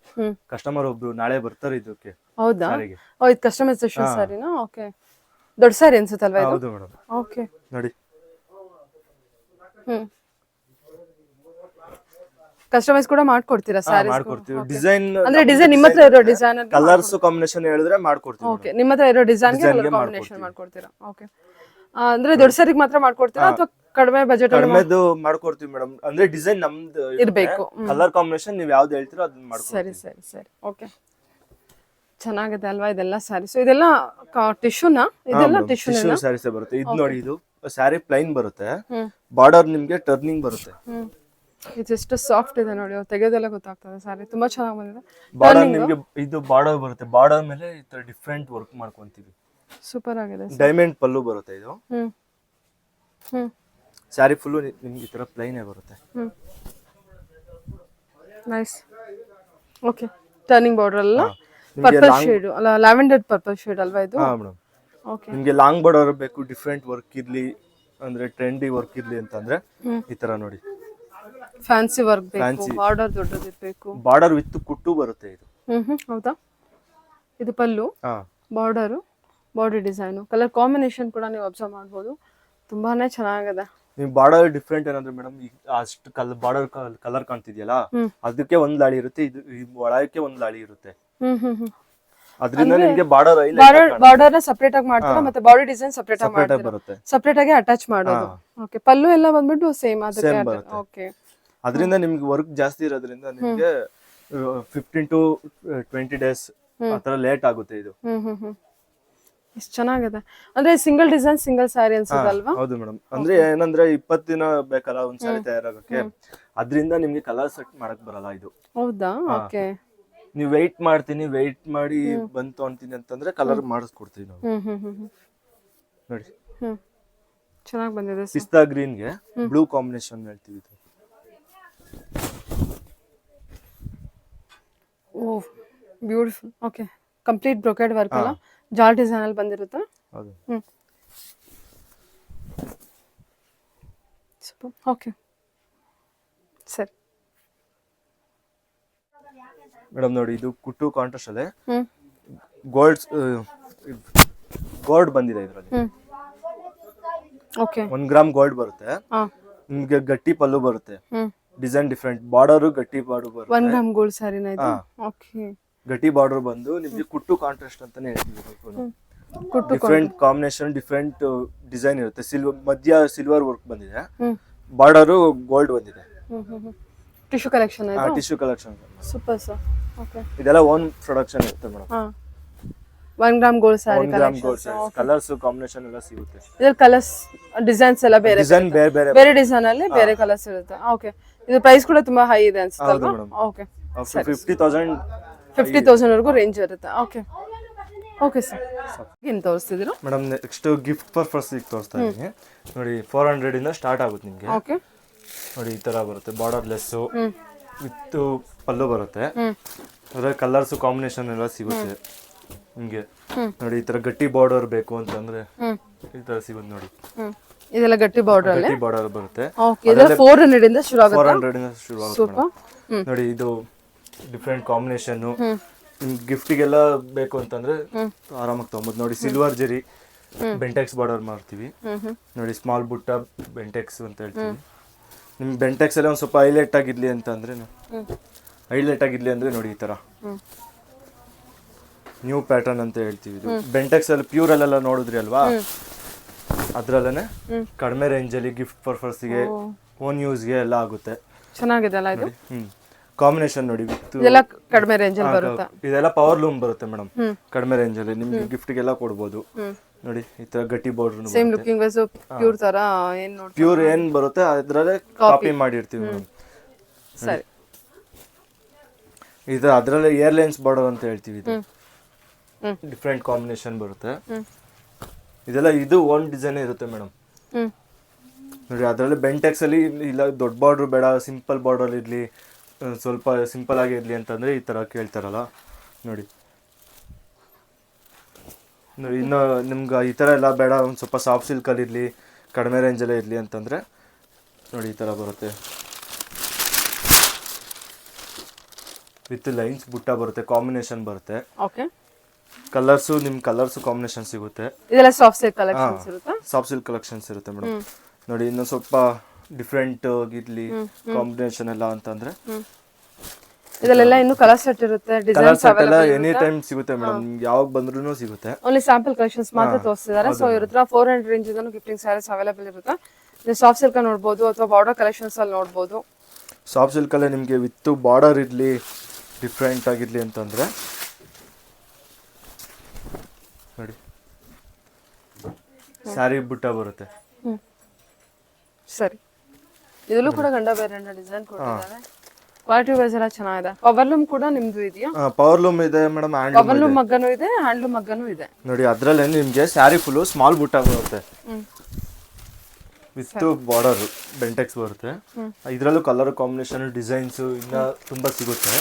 ಕಸ್ಟಮರ್ ಒಬ್ರು ನಾಳೆ ಬರ್ತಾರೆ ಇದಕ್ಕೆ. ಹೌದಾ? ಓ ಇದು ಕಸ್ಟಮೈಸೇಷನ್ ಸಾರಿನಾ? ಓಕೆ. ದೊಡ್ಡ ಸಾರಿ ಅನ್ಸುತ್ತಲ್ವಾ ಇದು? ಹೌದು ಮೇಡಮ್. ಓಕೆ. ನೋಡಿ ಕಸ್ಟಮೈಸ್ ಕೂಡ ಮಾಡ್ಕೊಡ್ತೀರಾ ಸಾರೀಸ್? ಮಾಡ್ಕೊಡ್ತೀವಿ. ಡಿಸೈನ್ ಅಂದ್ರೆ ಡಿಸೈನ್ ನಿಮ್ಮ ಹತ್ರ ಇರೋ ಡಿಸೈನ್ ಕಲರ್ಸ್ ಕಾಂಬಿನೇಷನ್ ಹೇಳಿದ್ರೆ ಮಾಡ್ಕೊಡ್ತೀವಿ. ಓಕೆ. ನಿಮ್ಮ ಹತ್ರ ಇರೋ ಡಿಸೈನ್ ಗೆ ಕಲರ್ ಕಾಂಬಿನೇಷನ್ ಮಾಡ್ಕೊಡ್ತೀರಾ? ಓಕೆ. ಅಂದ್ರೆ ದೊಡ್ಡ ಸಾರಿಗೆ ಮಾತ್ರ ಮಾಡ್ಕೊಡ್ತೀರಾ ಅಥವಾ ಕಡಿಮೆ ಬಜೆಟ್ ಅಲ್ಲಿ? ಕಡಿಮೆದು ಮಾಡ್ಕೊಡ್ತೀವಿ ಮೇಡಮ್. ಅಂದ್ರೆ ಡಿಸೈನ್ ನಮ್ದು ಇರಬೇಕು, ಕಲರ್ ಕಾಂಬಿನೇಷನ್ ನೀವು ಯಾವ್ದು ಹೇಳ್ತೀರೋ ಅದನ್ನ ಮಾಡ್ಕೊಡ್ತೀವಿ. ಸರಿ ಸರಿ ಸರಿ. ಓಕೆ. ಚೆನ್ನಾಗಿದೆ ಅಲ್ವಾ ಇದೆಲ್ಲ ಸಾರೀಸ್? ಇದೆಲ್ಲ ಟಿಶ್ಯೂನಾ? ಇದೆಲ್ಲ ಟಿಶ್ಯೂ ಸ್ಯಾರೀಸ್ ಬರುತ್ತೆ. ಇದು ನೋಡಿ, ಇದು ಸ್ಯಾರಿ ಪ್ಲೈನ್ ಬರುತ್ತೆ, ಬಾರ್ಡರ್ ನಿಮ್ಗೆ ಟರ್ನಿಂಗ್ ಬರುತ್ತೆ. ಇದೆಷ್ಟು ಸಾಫ್ಟ್ ಇದೆ ನೋಡಿ, ತೆಗೆಯೋದೆಲ್ಲ ಗೊತ್ತಾಗ್ತದೆ. ಸಾರಿ ತುಂಬಾ ಚೆನ್ನಾಗಿ ಬಂದಿದೆ. ಬಾರ್ಡರ್ ನಿಮ್ಗೆ ಇದು ಬಾರ್ಡರ್ ಬರುತ್ತೆ, ಬಾರ್ಡರ್ ಮೇಲೆ ಈ ತರ ಡಿಫ್ರೆಂಟ್ ವರ್ಕ್ ಮಾಡ್ಕೊಂತೀವಿ. ಸೂಪರ್ ಆಗಿದೆ. ಡೈಮಂಡ್ ಪಲ್ಲು ಬರುತ್ತೆ ಇದು. ಸ್ಯಾರಿ ಫುಲ್ ನಿಮ್ಗೆ ಈ ತರ ಪ್ಲೈನ್ ಬರುತ್ತೆ. ನೈಸ್. ಓಕೆ. ಟರ್ನಿಂಗ್ ಬಾರ್ಡರ್ ಅಲ್ಲ, ಪರ್ಪಲ್ ಶೇಡ್ ಅಲ್ಲ, ಲ್ಯಾವೆಂಡರ್ ಪರ್ಪಲ್ ಶೇಡ್ ಅಲ್ವಾ ಇದು? ಹಾ ಮೇಡಮ್. ಓಕೆ. ನಿಮ್ಗೆ ಲಾಂಗ್ ಬಾರ್ಡರ್ ಬೇಕು, ಡಿಫ್ರೆಂಟ್ ವರ್ಕ್ ಇರ್ಲಿ ಅಂದ್ರೆ ಟ್ರೆಂಡಿ ವರ್ಕ್ ಇರ್ಲಿ ಅಂತಂದ್ರೆ ಈ ತರ ನೋಡಿ. ಫ್ಯಾನ್ಸಿ ವರ್ಕ್ ಬೇಕು, ಬಾರ್ಡರ್ ದೊಡ್ಡದಿರಬೇಕು. ಬಾರ್ಡರ್ ವಿತ್ ಕುಟ್ಟು ಬರುತ್ತೆ ಇದು. ಹೌದಾ? ಇದು pallu, border, body design, colour combination ಕೂಡ ನೀವು ಅಬ್ಸರ್ವ್ ಮಾಡಬಹುದು. ತುಂಬಾನೇ ಚೆನ್ನಾಗಿದೆ. ನೀವು ಬಾರ್ಡರ್ ಡಿಫ್ರೆಂಟ್ ಏನಂದ್ರೆ ಮೇಡಮ್, ಅಷ್ಟು ಬಾರ್ಡರ್ ಕಲರ್ ಕಾಣ್ತಿದ್ಯಲ್ಲ, ಅದಕ್ಕೆ ಒಂದ್ ಲಾಳಿ ಇರುತ್ತೆ, ಇದು ಒಳಕ್ಕೆ ಒಂದ್ ಲಾಳಿ ಇರುತ್ತೆ. ಅದರಿಂದ ನಿಮಗೆ ಬಾರ್ಡರ್ ಸಪರೇಟ್ ಆಗಿ ಮಾಡ್ತೀರಾ, ಮತ್ತೆ ಬಾಡಿ ಡಿಸೈನ್ ಸಪರೇಟ್ ಆಗಿ ಮಾಡ್ತೀರಾ? ಬರುತ್ತೆ, ಸಪರೇಟ್ ಆಗಿ ಅಟ್ಯಾಚ್ ಮಾಡೋದು. ಓಕೆ. ಪಲ್ಲು ಎಲ್ಲ ಬಂದ್ಬಿಟ್ಟು ಸೇಮ್ ಅದಕ್ಕೆ. ಓಕೆ. ಅದರಿಂದ ನಿಮ್ಗೆ ವರ್ಕ್ ಜಾಸ್ತಿ ಇರೋದ್ರಿಂದ ನಿಮ್ಗೆ 15 to 20 days ಆತರ ಲೇಟ್ ಆಗುತ್ತೆ ಇದು. ಎಷ್ಟು ಚೆನ್ನಾಗಿದೆ ಅಂದ್ರೆ ಸಿಂಗಲ್ ಡಿಸೈನ್ ಸಿಂಗಲ್ ಸ್ಯಾರಿ ಅನ್ಸುತ್ತಲ್ವಾ? ಹೌದು ಮೇಡಮ್. ಅಂದ್ರೆ ಏನಂದ್ರೆ 20 ದಿನ ಬೇಕಲ್ಲ ಒಂದ್ ಸ್ಯಾರಿ ತಯಾರಾಗಕ್ಕೆ, ಅದ್ರಿಂದ ನಿಮ್ಗೆ ಕಲರ್ ಸೆಟ್ ಮಾಡಕ್ ಬರಲ್ಲ ಇದು. ಹೌದಾ? ಓಕೆ. ನೀವು ವೆಯ್ಟ್ ಮಾಡ್ತೀನಿ ವೆಯ್ಟ್ ಮಾಡಿ ಬಂತು ಅಂತೀನಿ ಅಂತಂದ್ರೆ ಕಲರ್ ಮಾಡಿಸ್ಕೊಡ್ತೀವಿ ನಾವು. ನೋಡಿ ಚೆನ್ನಾಗಿ ಬಂದಿದೆ ಸರ್. ಪಿಸ್ತಾ ಗ್ರೀನ್ಗೆ ಬ್ಲೂ ಕಾಂಬಿನೇಷನ್ ಹೇಳ್ತೀವಿ ಇದು. ಓ beautiful. Okay, complete brocade work ಅಲ್ಲ, ಜಾಲ್ ಡಿಸೈನ್ ಅಲ್ಲಿ ಬಂದಿರುತ್ತೆ. ಹೌದು ಸೂಪರ್. ಓಕೆ ಸರಿ ಮೇಡಮ್ ನೋಡಿ, ಇದು ಕುಟ್ಟು ಕಾಂಟ್ರಾಸ್ಟ್ ಅಲ್ಲೇ ಗೋಲ್ಡ್ ಬಂದಿದೆ ಇದರಲ್ಲಿ. ಓಕೆ 1 ಗ್ರಾಮ್ ಗೋಲ್ಡ್ ಬರುತ್ತೆ ನಿಮ್ಗೆ. ಗಟ್ಟಿ ಪಲ್ಲು ಬರುತ್ತೆ, ಡಿಸೈನ್ ಡಿಫ್ರೆಂಟ್, ಬಾರ್ಡರ್ ಗಟ್ಟಿ ಬಾರ್ಡರ್ ಬರುತ್ತೆ. 1 ಗ್ರಾಮ್ ಗೋಲ್ಡ್ ಸ್ಯಾರಿನ ಇದು. ಓಕೆ, ಗಟ್ಟಿ ಬಾರ್ಡರ್ ಬಂದು ನಿಮ್ಗೆ ಕುಟ್ಟು ಕಾಂಟ್ರಾಸ್ಟ್ ಅಂತಾನೆ ಹೇಳ್ತೀವಿ. ಕುಟ್ಟು ಡಿಫ್ರೆಂಟ್ ಕಾಂಬಿನೇಷನ್, ಡಿಫ್ರೆಂಟ್ ಡಿಸೈನ್ ಇರುತ್ತೆ. ಮಧ್ಯ ಸಿಲ್ವರ್ ವರ್ಕ್ ಬಂದಿದೆ, ಬಾರ್ಡರ್ ಗೋಲ್ಡ್ ಬಂದಿದೆ. ಟಿಶ್ಯೂ ಕಲೆಕ್ಷನ್ ಇದು. Tissue collection super sir. Okay, ಇದೆಲ್ಲ ಓನ್ ಪ್ರೊಡಕ್ಷನ್ ಇರುತ್ತೆ madam. 1 gram gold sari 1 gram gold sari, colours combination ಎಲ್ಲ ಸಿಗುತ್ತೆ. ಇದರ ಕಲರ್ಸ್ ಡಿಸೈನ್ಸ್ ಎಲ್ಲ ಬೇರೆ ಡಿಸೈನ್ ಬೇರೆ ಬೇರೆ ಬೇರೆ ಡಿಸೈನ್ ಅಲ್ಲಿ ಬೇರೆ ಕಲರ್ಸ್ ಇರುತ್ತೆ. ಓಕೆ, ಇದು ಪ್ರೈಸ್ ಕೂಡ ತುಂಬಾ ಹೈ ಇದೆ ಅನ್ಸುತ್ತೆ ಅಲ್ವಾ? ಓಕೆ, 50,000 ವರೆಗೂ ರೇಂಜ್ ಇರುತ್ತೆ. ಓಕೆ ಓಕೆ ಸರ್, ಏನು ತೋರಿಸ್ತಿದ್ದೀರಾ ಮೇಡಮ್? ನೆಕ್ಸ್ಟ್ ಗಿಫ್ಟ್ ಪರ್ಪಸ್ ತೋರಿಸ್ತಾ ಇದ್ದೀನಿ ನೋಡಿ. 400 ಇಂದ ಸ್ಟಾರ್ಟ್ ಆಗುತ್ತೆ ನಿಮಗೆ. ಓಕೆ ನೋಡಿ, ಈ ತರ ಬರುತ್ತೆ, ಬಾರ್ಡರ್ ಲೆಸ್ ವಿತ್ ಪಲ್ಲು ಬರುತ್ತೆ. ಅದ್ರ ಕಲರ್ಸ್ ಕಾಂಬಿನೇಷನ್ ಎಲ್ಲ ಸಿಗುತ್ತೆ ನಿಮ್ಗೆ. ನೋಡಿ, ಈ ತರ ಗಟ್ಟಿ ಬಾರ್ಡರ್ ಬೇಕು ಅಂತಂದ್ರೆ ಈ ತರ ಸಿಗುತ್ತೆ ನೋಡಿ. ಇದೆಲ್ಲ ಗಟ್ಟಿ ಬಾರ್ಡರ್ ಅಲ್ಲಿ ಗಟ್ಟಿ ಬಾರ್ಡರ್ ಬರುತ್ತೆ. ಓಕೆ, ಇದೆಲ್ಲ 400 ಇಂದ ಶುರು ಆಗುತ್ತೆ. 400 ಇಂದ ಶುರು ಆಗುತ್ತೆ ನೋಡಿ. ಇದು ಡಿಫ್ರೆಂಟ್ ಕಾಂಬಿನೇಷನ್, ನಿಮ್ಗೆ ಗಿಫ್ಟಿಗೆಲ್ಲ ಬೇಕು ಅಂತಂದ್ರೆ ಆರಾಮಾಗಿ ತಗೊಂಬೋದು. ನೋಡಿ, ಸಿಲ್ವರ್ ಜರಿ ಬೆಂಟೆಕ್ಸ್ ಬಾರ್ಡರ್ ಮಾಡ್ತೀವಿ ನೋಡಿ. ಸ್ಮಾಲ್ ಬುಟ್ಟ ಬೆಂಟೆಕ್ಸ್ ಅಂತ ಹೇಳ್ತೀವಿ. ನಿಮ್ ಬೆಂಟೆಕ್ಸ್ ಎಲ್ಲ ಒಂದ್ ಸ್ವಲ್ಪ ಹೈಲೈಟ್ ಆಗಿರ್ಲಿ ಅಂತಂದ್ರೆ ನೋಡಿ, ಈ ತರ ನ್ಯೂ ಪ್ಯಾಟರ್ನ್ ಅಂತ ಹೇಳ್ತೀವಿ. ಇದು ಬೆಂಟೆಕ್ಸ್ ಅಲ್ಲಿ ಪ್ಯೂರ್ ಅಲ್ಲೆಲ್ಲ ನೋಡಿದ್ರಿ ಅಲ್ವಾ, ಅದ್ರಲ್ಲೇನೆ ಕಡಿಮೆ ರೇಂಜ್ ಅಲ್ಲಿ ಗಿಫ್ಟ್ ಪರ್ಪಸ್ಗೆ, ಓನ್ ಯೂಸ್ಗೆ ಎಲ್ಲ ಆಗುತ್ತೆ. ಚೆನ್ನಾಗಿದೆ ಅಲ್ಲ ಇದು. ಕಾಂಬಿನೇಷನ್ ನೋಡಿ, ಇದೆಲ್ಲ ಕಡಿಮೆ ರೇಂಜ್ ಅಲ್ಲಿ ಬರುತ್ತೆ. ಇದೆಲ್ಲ ಪವರ್ ಲೂಮ್ ಬರುತ್ತೆ ಮೇಡಮ್, ಕಡಿಮೆ ರೇಂಜ್ ಅಲ್ಲಿ ನಿಮ್ಗೆ ಗಿಫ್ಟ್ಗೆಲ್ಲ ಕೊಡ್ಬೋದು. ನೋಡಿ, ಈ ತರ ಗಟ್ಟಿ border same looking wise pure ತರ ಏನ್ ನೋಡಿ, ಪ್ಯೂರ್ ಏನ್ ಬರುತ್ತೆ ಅದ್ರಲ್ಲೇ ಕಾಪಿ ಮಾಡಿರ್ತೀವಿ ಮೇಡಮ್. ಸರಿ, ಇದು ಅದ್ರಲ್ಲೇ ಏರ್ಲೈನ್ಸ್ ಬಾರ್ಡರ್ ಅಂತ ಹೇಳ್ತೀವಿ. ಇದು ಡಿಫ್ರೆಂಟ್ ಕಾಂಬಿನೇಷನ್ ಬರುತ್ತೆ. ಇದೆಲ್ಲ ಇದು ಓನ್ ಡಿಸೈನ್ ಇರುತ್ತೆ ಮೇಡಮ್. ನೋಡಿ, ಅದ್ರಲ್ಲಿ ಬೆಂಟೆಕ್ಸ್ ಅಲ್ಲಿ ಇಲ್ಲ ದೊಡ್ಡ ಬಾರ್ಡರ್ ಬೇಡ, ಸಿಂಪಲ್ ಬಾರ್ಡರ್ ಇರ್ಲಿ, ಸ್ವಲ್ಪ ಸಿಂಪಲ್ ಆಗಿ ಇರ್ಲಿ ಅಂತಂದ್ರೆ ಈ ತರ ಕೇಳ್ತಾರಲ್ಲ ನೋಡಿ. ಇನ್ನು ನಿಮ್ಗೆ ಈ ತರ ಎಲ್ಲ ಬೇಡ, ಒಂದು ಸ್ವಲ್ಪ ಸಾಫ್ಟ್ ಸಿಲ್ಕ್ ಅಲ್ಲಿ ಇರ್ಲಿ, ಕಡಿಮೆ ರೇಂಜ್ ಅಲ್ಲೇ ಇರ್ಲಿ ಅಂತಂದ್ರೆ ನೋಡಿ, ಈ ತರ ಬರುತ್ತೆ. ವಿತ್ ಲೈನ್ಸ್ ಬುಟ್ಟ ಬರುತ್ತೆ, ಕಾಂಬಿನೇಷನ್ ಬರುತ್ತೆ. ಓಕೆ, ಕಲರ್ಸ್ ಕಲರ್ಸ್ ಕಾಂಬಿನೇಷನ್ ಸಿಗುತ್ತೆ. ಇದೆಲ್ಲ ಸಾಫ್ಟ್ ಸಿಲ್ಕ್ ಕಲೆಕ್ಷನ್ಸ್ ಇರುತ್ತೆ. ಸಾಫ್ಟ್ ಸಿಲ್ಕ್ ಕಲೆಕ್ಷನ್ಸ್ ಇರುತ್ತೆ ಮೇಡಮ್. ನೋಡಿ, ಇನ್ನು ಸ್ವಲ್ಪ ಡಿಫ್ರೆಂಟ್ ಇರ್ಲಿ ಕಾಂಬಿನೇಷನ್ ಎಲ್ಲ ಅಂತಂದ್ರೆ ಇದೆಲ್ಲ ಇನ್ನು ಕಲರ್ ಸೆಟ್ ಇರುತ್ತೆ, ಡಿಸೈನ್ಸ್ ಎಲ್ಲ ಎನಿ ಟೈಮ್ ಸಿಗುತ್ತೆ ಮೇಡಮ್, ಯಾವಾಗ ಬಂದ್ರೂ ಸಿಗುತ್ತೆ. ಓನ್ಲಿ ಸ್ಯಾಂಪಲ್ ಕಲೆಕ್ಷನ್ಸ್ ಮಾತ್ರ ತೋರಿಸ್ತಿದ್ದಾರೆ. ಸೊ ಇವ್ರ ಹತ್ರ 400 ರೇಂಜ್ ಇಂದ ಗಿಫ್ಟಿಂಗ್ ಸ್ಯಾರೀಸ್ ಅವೈಲೇಬಲ್ ಇರುತ್ತೆ. ನೀವು ಸಾಫ್ಟ್ ಸಿಲ್ಕ್ ನೋಡ್ಬೋದು ಅಥವಾ ಬಾರ್ಡರ್ ಕಲೆಕ್ಷನ್ಸ್ ಅಲ್ಲಿ ನೋಡ್ಬೋದು. ಸಾಫ್ಟ್ ಸಿಲ್ಕ್ ಅಲ್ಲೇ ನಿಮಗೆ ವಿತ್ ಬಾರ್ಡರ್ ಇರ್ಲಿ, ಡಿಫ್ರೆಂಟ್ ಆಗಿರ್ಲಿ ಅಂತಂದ್ರೆ ನೋಡಿ, ಸ್ಯಾರಿ ಬುಟ್ಟ ಬರುತ್ತೆ. ಸರಿ, ಇದರಲ್ಲೂ ಕೂಡ ಗಂಡ ಬೇರೆ ಡಿಸೈನ್ ಕೊಟ್ಟಿದ್ದಾರೆ. ಕ್ವಾಲಿಟಿ ವೈಸ್ ಎಲ್ಲ ಚೆನ್ನಾಗಿದೆ. ಪವರ್ ಲೂಮ್ ಕೂಡ ನಿಮ್ದು ಇದೆಯಾ? ಪವರ್ ಲೂಮ್ ಇದೆ ಮೇಡಮ್, ಪವರ್ ಲೂಮ್ ಮಗ್ಗನೂ ಇದೆ, ಹ್ಯಾಂಡ್ಲೂಮ್ ಮಗ್ಗನೂ ಇದೆ. ನೋಡಿ, ಅದ್ರಲ್ಲಿ ನಿಮ್ಗೆ ಸ್ಯಾರಿ ಫುಲ್ ಸ್ಮಾಲ್ ಬುಟ್ಟ ಬರುತ್ತೆ ವಿತ್ ಬಾರ್ಡರ್ ಬೆಂಟೆಕ್ಸ್ ಬರುತ್ತೆ. ಇದ್ರಲ್ಲೂ ಕಲರ್ ಕಾಂಬಿನೇಷನ್, ಡಿಸೈನ್ಸ್ ಇನ್ನ ತುಂಬಾ ಸಿಗುತ್ತೆ.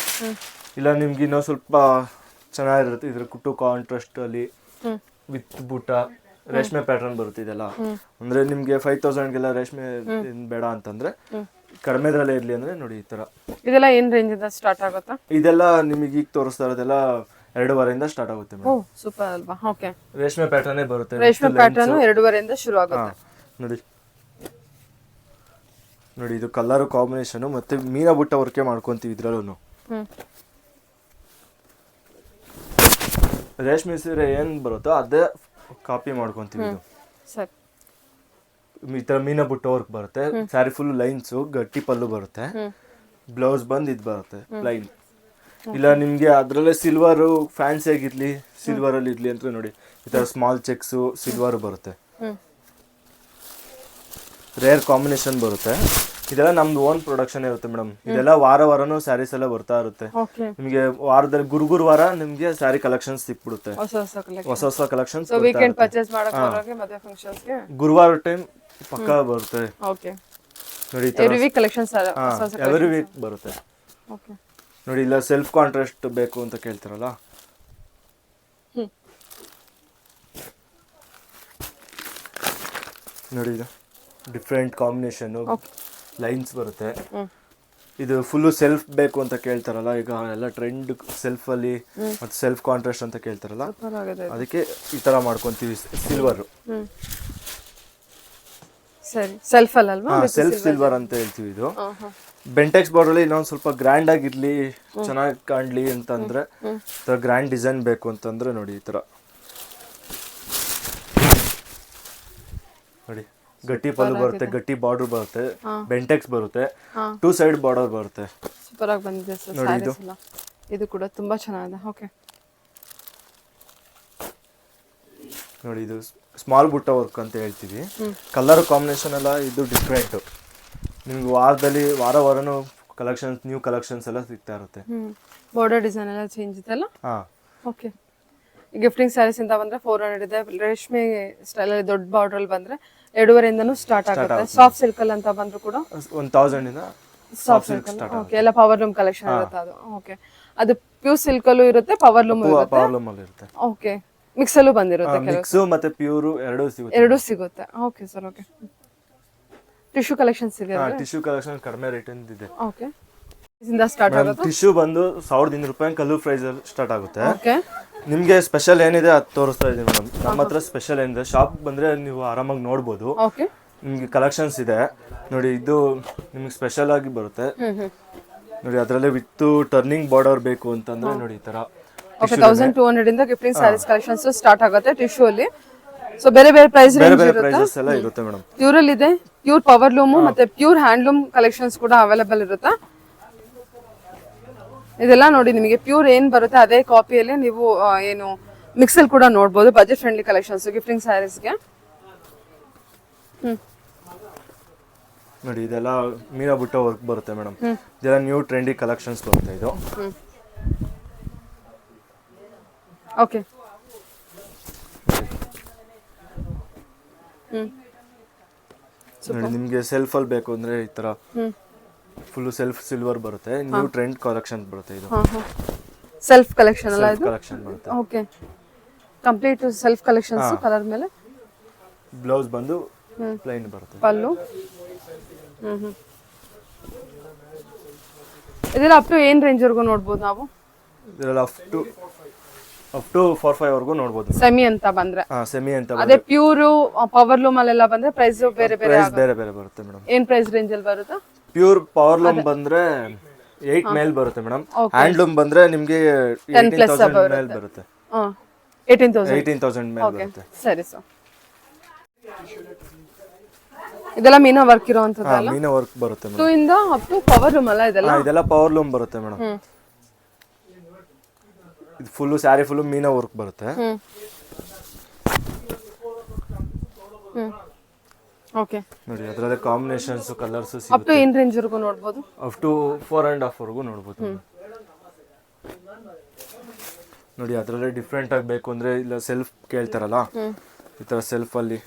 ಇಲ್ಲ ನಿಮ್ಗೆ ಇನ್ನೂ ಸ್ವಲ್ಪ ಚೆನ್ನಾಗಿರುತ್ತೆ, ಇದ್ರ ಕುಟ್ಟು ಕಾಂಟ್ರಾಸ್ಟ್ ಅಲ್ಲಿ ವಿತ್ ಬುಟ್ಟ ರೇಷ್ಮೆ ಪ್ಯಾಟರ್ನ್ ಬರುತ್ತೆ. ಇದೆಲ್ಲ ಅಂದ್ರೆ ನಿಮ್ಗೆ 5,000ಗೆಲ್ಲ ರೇಷ್ಮೆ ಬೇಡ ಅಂತಂದ್ರೆ ಕಡಿಮೆದ್ರಲ್ಲೇ ಇರ್ಲಿ ಅಂದ್ರೆ ನೋಡಿ, ಈ ತರ. ಇದೆಲ್ಲ ಏನ್ ರೇಂಜ್ ಇಂದ ಸ್ಟಾರ್ಟ್ ಆಗುತ್ತಾ? ಇದೆಲ್ಲ ನಿಮಗೆ ಈಗ ತೋರಿಸ್ತಾ ಇರೋದೆಲ್ಲ 2.5 ಇಂದ ಸ್ಟಾರ್ಟ್ ಆಗುತ್ತೆ ಮೇಡಮ್. ಓ ಸೂಪರ್ ಅಲ್ವಾ? ಓಕೆ, ರೇಷ್ಮೆ ಪ್ಯಾಟರ್ನ್ ಬರುತ್ತೆ. ರೇಷ್ಮೆ ಪ್ಯಾಟರ್ನ್ 2.5 ಇಂದ ಶುರು ಆಗುತ್ತೆ. ನೋಡಿ ನೋಡಿ, ಇದು ಕಲರ್ ಕಾಂಬಿನೇಷನ್ ಮತ್ತೆ ಮೀನಾ ಬುಟ್ಟ ವರ್ಕೆ ಮಾಡ್ಕೊಂತೀವಿ ಇದ್ರಲ್ಲೂ. ರೇಷ್ಮೆ ಸೀರೆ ಏನ್ ಬರುತ್ತೋ ಅದೇ ಕಾಪಿ ಮಾಡ್ಕೊಂತೀವಿ. ಇದು ಸರಿ, ಈ ತರ ಮೀನಾ ಬುಟ್ಟ ವರ್ಕ್ ಬರುತ್ತೆ. ಸ್ಯಾರಿ ಫುಲ್ ಲೈನ್ಸ್, ಗಟ್ಟಿ ಪಲ್ಲು ಬರುತ್ತೆ. ಬ್ಲೌಸ್ ಬಂದ್ ಇದು ಬರುತ್ತೆ ಪ್ಲೈನ್. ಇಲ್ಲ ನಿಮ್ಗೆ ಅದ್ರಲ್ಲೇ ಸಿಲ್ವರ್ ಫ್ಯಾನ್ಸಿ ಆಗಿರ್ಲಿ, ಸಿಲ್ವರ್ ಅಲ್ಲಿ ಇರ್ಲಿ ಅಂತ ನೋಡಿ, ಈ ತರ ಸ್ಮಾಲ್ ಚೆಕ್ಸ್ ಸಿಲ್ವರ್ ಬರುತ್ತೆ. ರೇರ್ ಕಾಂಬಿನೇಷನ್ ಬರುತ್ತೆ. ಇದೆಲ್ಲ ನಮ್ದು ಓನ್ ಪ್ರೊಡಕ್ಷನ್ ಇರುತ್ತೆ ಮೇಡಮ್. ಇದೆಲ್ಲ ವಾರನೂ ಸ್ಯಾರೀಸ್ ಎಲ್ಲ ಬರ್ತಾ ಇರುತ್ತೆ. ಓಕೆ, ನಿಮಗೆ ವಾರದಲ್ಲಿ ಗುರುವಾರ ನಿಮ್ಗೆ ಸ್ಯಾರಿ ಕಲೆಕ್ಷನ್ಸ್ ಸಿಕ್ಬಿಡುತ್ತೆ, ಹೊಸ ಹೊಸ ಕಲೆಕ್ಷನ್. ಹೊಸ ಹೊಸ ಕಲೆಕ್ಷನ್ಸ್. ವೀಕೆಂಡ್ ಪರ್ಚೇಸ್ ಮಾಡಕ್ಕೆ ಮದುವೆ ಫಂಕ್ಷನ್ಸ್ಗೆ ಗುರುವಾರ ಟೈಮ್ ಪಕ್ಕಾ ಬರುತ್ತೆ. ಓಕೆ, ನೋಡಿ every week collections every week ಬರುತ್ತೆ. ಓಕೆ, ನೋಡಿ ಇಲ್ಲ ಸೆಲ್ಫ್ ಕಾಂಟ್ರಾಸ್ಟ್ ಬೇಕು ಅಂತ ಕೇಳ್ತಾರಲ್ಲ, ನೋಡಿ ಇದು ಡಿಫ್ರೆಂಟ್ ಕಾಂಬಿನೇಷನ್ ಲೈನ್ಸ್ ಬರುತ್ತೆ. ಇದು ಫುಲ್ಲು ಸೆಲ್ಫ್ ಬೇಕು ಅಂತ ಕೇಳ್ತಾರಲ್ಲ, ಈಗ ಎಲ್ಲ ಟ್ರೆಂಡ್ ಸೆಲ್ಫ್ ಅಲ್ಲಿ ಮತ್ತೆ ಸೆಲ್ಫ್ ಕಾಂಟ್ರಾಸ್ಟ್ ಅಂತ ಕೇಳ್ತಾರಲ್ಲ, ಅದಕ್ಕೆ ಈ ತರ ಮಾಡ್ಕೊಂತೀವಿ. ಸಿಲ್ವರ್, ಸರಿ, ಸೆಲ್ಫ್ ಅಲ್ವಾ? ಸೆಲ್ಫ್ ಸಿಲ್ವರ್ ಅಂತ ಹೇಳ್ತೀವಿ. ಇದು ಬೆಂಟೆಕ್ಸ್ ಬಾರ್ಡರ್ ಅಲ್ಲಿ ಇನ್ನೊಂದು ಸ್ವಲ್ಪ ಗ್ರ್ಯಾಂಡ್ ಆಗಿರ್ಲಿ, ಚೆನ್ನಾಗಿ ಕಾಣ್ಲಿ ಅಂತಂದ್ರೆ, ಗ್ರ್ಯಾಂಡ್ ಡಿಸೈನ್ ಬೇಕು ಅಂತಂದ್ರೆ ನೋಡಿ ಈ ತರ ನೋಡಿ, ಗಟ್ಟಿ ಪಲ್ಲು ಬರುತ್ತೆ, ಗಟ್ಟಿ ಬಾರ್ಡರ್ ಬರುತ್ತೆ, ಬೆಂಟೆಕ್ಸ್ ಬರುತ್ತೆ, 2 ಸೈಡ್ ಬಾರ್ಡರ್ ಬರುತ್ತೆ. ಸೂಪರ್ ಆಗಿ ಬಂದಿದೆ ಸರ್ ಸ್ಯಾರೀಸ್ ಎಲ್ಲ. ಇದು ಕೂಡ ತುಂಬಾ ಚೆನ್ನಾಗಿದೆ. ಓಕೆ, ನೋಡಿ ಇದು ಸ್ಮಾಲ್ ಬುಟ್ಟ ವರ್ಕ್ ಅಂತ ಹೇಳ್ತೀವಿ. ಕಲರ್ ಕಾಂಬಿನೇಷನ್ ಎಲ್ಲ ಇದು ಡಿಫ್ರೆಂಟ್. ನಿಮ್ಗೆ ವಾರನೂ ಕಲೆಕ್ಷನ್ಸ್, ನ್ಯೂ ಕಲೆಕ್ಷನ್ಸ್ ಎಲ್ಲ ಸಿಗ್ತಾ ಇರುತ್ತೆ. ಬಾರ್ಡರ್ ಡಿಸೈನ್ ಎಲ್ಲ ಚೇಂಜ್ ಇದೆಲ್ಲ. ಹಾಂ, ಓಕೆ. ಗಿಫ್ಟಿಂಗ್ ಸ್ಯಾರೀಸ್ ಅಂತ ಬಂದ್ರೆ 400 ಇದೆ. ರೇಷ್ಮೆ ಸ್ಟೈಲ್ ಅಲ್ಲಿ ದೊಡ್ಡ ಬಾರ್ಡರ್ ಅಲ್ಲಿ ಬಂದ್ರೆ 2,500 ಸ್ಟಾರ್ಟ್ ಆಗುತ್ತೆ. ಸಾಫ್ಟ್ ಸಿಲ್ಕ್ ಅಲ್ಲಿ ಅಂತ ಬಂದ್ರು ಕೂಡ 1000 ಇಂದ ಸಾಫ್ಟ್ ಸಿಲ್ಕ್. ಓಕೆ, ಎಲ್ಲ ಪವರ್ ಲೂಮ್ ಕಲೆಕ್ಷನ್ ಇರುತ್ತೆ ಅದು. ಓಕೆ, ಅದು ಪ್ಯೂರ್ ಸಿಲ್ಕ್ ಅಲ್ಲೂ ಇರುತ್ತೆ, ಪವರ್ ಲೂಮ್ ಇರುತ್ತೆ. ಪವರ್ ಲೂಮ್ ಅಲ್ಲಿ ಇರುತ್ತೆ. ಓಕೆ, ಮಿಕ್ಸ್ ಅಲ್ಲೂ ಬಂದಿರುತ್ತೆ. ಮಿಕ್ಸ್ ಮತ್ತೆ ಪ್ಯೂರ್ ಎರಡೂ ಸಿಗುತ್ತೆ. Okay sir. Okay, tissue collections ಇದೆ. ಟಿಶ್ಯೂ ಕಲೆಕ್ಷನ್ ಕಡಿಮೆ ರೇಟ್ ಇದೆ. ಓಕೆ, ಇಂದ ಸ್ಟಾರ್ಟ್ ಆಗುತ್ತೆ. ಟಿಶ್ಯೂ ಬಂದು 1,200 ರೂಪಾಯಿ ಕಲ್ಲು ಪ್ರೈಸ್ ಅಲ್ಲಿ ಸ್ಟಾರ್ಟ್ ಆಗುತ್ತೆ. ಓಕೆ, ನಿಮ್ಗೆ ಸ್ಪೆಷಲ್ ಏನಿದೆ ಅದು ತೋರಿಸ್ತಾ ಇದೀನಿ ಮೇಡಮ್. ನಮ್ಮ ಹತ್ರ ಸ್ಪೆಷಲ್ ಏನಿದೆ, ಶಾಪ್ ಬಂದ್ರೆ ನೀವು ಆರಾಮಾಗಿ ನೋಡ್ಬೋದು. ಓಕೆ, ನಿಮ್ಗೆ ಕಲೆಕ್ಷನ್ಸ್ ಇದೆ ನೋಡಿ. ಇದು ನಿಮ್ಗೆ ಸ್ಪೆಷಲ್ ಆಗಿ ಬರುತ್ತೆ ನೋಡಿ. ಅದರಲ್ಲೇ ವಿತ್ ಟರ್ನಿಂಗ್ ಬಾರ್ಡರ್ ಬೇಕು ಅಂತಂದ್ರೆ ನೋಡಿ ಈ ತರ. ಓಕೆ, 1200 ಇಂದ ಗಿಫ್ಟಿಂಗ್ ಸ್ಯಾರೀಸ್ ಕಲೆಕ್ಷನ್ಸ್ ಸ್ಟಾರ್ಟ್ ಆಗುತ್ತೆ ಟಿಶ್ಯೂ ಅಲ್ಲಿ. ಸೊ ಬೇರೆ ಬೇರೆ ಪ್ರೈಸ್ ರೇಂಜ್ ಇರುತ್ತೆ. ಪ್ರೈಸಸ್ ಎಲ್ಲ ಇರುತ್ತೆ ಮೇಡಮ್. ಪ್ಯೂರ್ ಅಲ್ಲಿ ಇದೆ, ಪ್ಯೂರ್ ಪವರ್ ಲೂಮ್ ಮತ್ತೆ ಪ್ಯೂರ್ ಹ್ಯಾಂಡ್ಲೂಮ್ ಕಲೆಕ್ಷನ್ಸ್ ಕೂಡ ಅವೈಲೇಬಲ್ ಇರುತ್ತೆ. ಇದೆಲ್ಲ ನೋಡಿ ನಿಮಗೆ ಪ್ಯೂರ್ ಏನ್ ಬರುತ್ತೆ ಅದೇ ಕಾಪಿಯಲ್ಲಿ ನೀವು ಏನು ಮಿಕ್ಸಲ್ ಕೂಡ ನೋಡ್ಬೋದು. ಬಜೆಟ್ ಫ್ರೆಂಡ್ಲಿ ಕಲೆಕ್ಷನ್ಸ್ ಗಿಫ್ಟಿಂಗ್ ಸ್ಯಾರೀಸ್ಗೆ. ನೋಡಿ ಇದೆಲ್ಲ ಮೀನಾ ಬುಟ್ಟ ವರ್ಕ್ ಬರುತ್ತೆ ಮೇಡಮ್. ಇದೆಲ್ಲ ನ್ಯೂ ಟ್ರೆಂಡಿ ಕಲೆಕ್ಷನ್ಸ್ ಬರುತ್ತೆ ಇದು. ಓಕೆ, ನೋಡಿ ನಿಮ್ಗೆ ಸೆಲ್ಫ್ ಅಲ್ಲಿ ಬೇಕು ಅಂದ್ರೆ ಈ ತರ ಫುಲ್ ಸೆಲ್ಫ್ ಸಿಲ್ವರ್ ಬರುತ್ತೆ. ನ್ಯೂ ಟ್ರೆಂಡ್ ಕಲೆಕ್ಷನ್ ಬರುತ್ತೆ ಇದು. ಸೆಲ್ಫ್ ಕಲೆಕ್ಷನ್ ಅಲ್ಲ ಇದು? ಕಲೆಕ್ಷನ್ ಬರುತ್ತೆ. Okay, complete self collections. Colour ಮೇಲೆ ಬ್ಲೌಸ್ ಬಂದು ಪ್ಲೈನ್ ಬರುತ್ತೆ. ಪಲ್ಲು. ಇದೆಲ್ಲ ಅಪ್ ಟು ಏನ್ ರೇಂಜ್ ವರೆಗೂ ನೋಡ್ಬೋದು ನಾವು? ಇದೆಲ್ಲ ಅಪ್ ಟು 4-5 ವರೆಗೂ ನೋಡ್ಬೋದು. ಸೆಮಿ ಅಂತ ಬಂದ್ರೆ, ಸೆಮಿ ಅಂತ ಅದೇ ಪ್ಯೂರ್ ಪವರ್ ಲೂಮ್ ಅಲ್ಲೆಲ್ಲ ಬಂದ್ರೆ ಪ್ರೈಸ್ ಬೇರೆ ಬೇರೆ ಬೇರೆ ಬೇರೆ ಬರುತ್ತೆ ಮೇಡಮ್. ಏನ್ ಪ್ರೈಸ್ ರೇಂಜ್ ಅಲ್ಲಿ ಬರುತ್ತೆ? ಪ್ಯೂರ್ ಪವರ್ ಲೂಮ್ ಬಂದ್ರೆ 8 ಮೇಲ್ ಬರುತ್ತೆ ಮೇಡಮ್. ಹ್ಯಾಂಡ್ ಲೂಮ್ ಬಂದ್ರೆ ನಿಮ್ಗೆ 18,000 ಮೇಲ್ ಬರುತ್ತೆ. 18,000 ಮೇಲ್ ಬರುತ್ತೆ. ಸರಿ ಸರ್. ಇದೆಲ್ಲ ಮೀನಾ ವರ್ಕ್ ಇರುವಂತದ್ದಲ್ಲ? ಮೀನಾ ವರ್ಕ್ ಬರುತ್ತೆ ಮೇಡಮ್. 2 ಇಂದ ಅಪ್ ಟು ಪವರ್ ಲೂಮ್ ಅಲ್ಲ ಇದೆಲ್ಲ? ಇದೆಲ್ಲ ಪವರ್ ಲೂಮ್ ಬರುತ್ತೆ ಮೇಡಮ್. ಇದು ಫುಲ್ ಸ್ಯಾರಿ ಫುಲ್ ಮೀನಾ ವರ್ಕ್ ಬರುತ್ತೆ. ಓಕೆ, ನೋಡಿ ಅದರಲ್ಲೇ ಕಾಂಬಿನೇಷನ್ಸ್ ಕಲರ್ಸ್ ಅಪ್ ಟು ಸಿಗುತ್ತೆ. ಏನ್ ರೇಂಜ್ ವರೆಗೂ ನೋಡಬಹುದು? ಅಪ್ ಟು 4.5 ವರೆಗೂ ನೋಡಬಹುದು. ನೋಡಿ ಅದರಲ್ಲೇ ಡಿಫ್ರೆಂಟ್ ಆಗಿ ಬೇಕು ಅಂದ್ರೆ ಇಲ್ಲ ಸೆಲ್ಫ್ ಕೇಳ್ತಾರಲ್ಲ, ಈ ತರ ಸೆಲ್ಫ್ ಅಲ್ಲಿ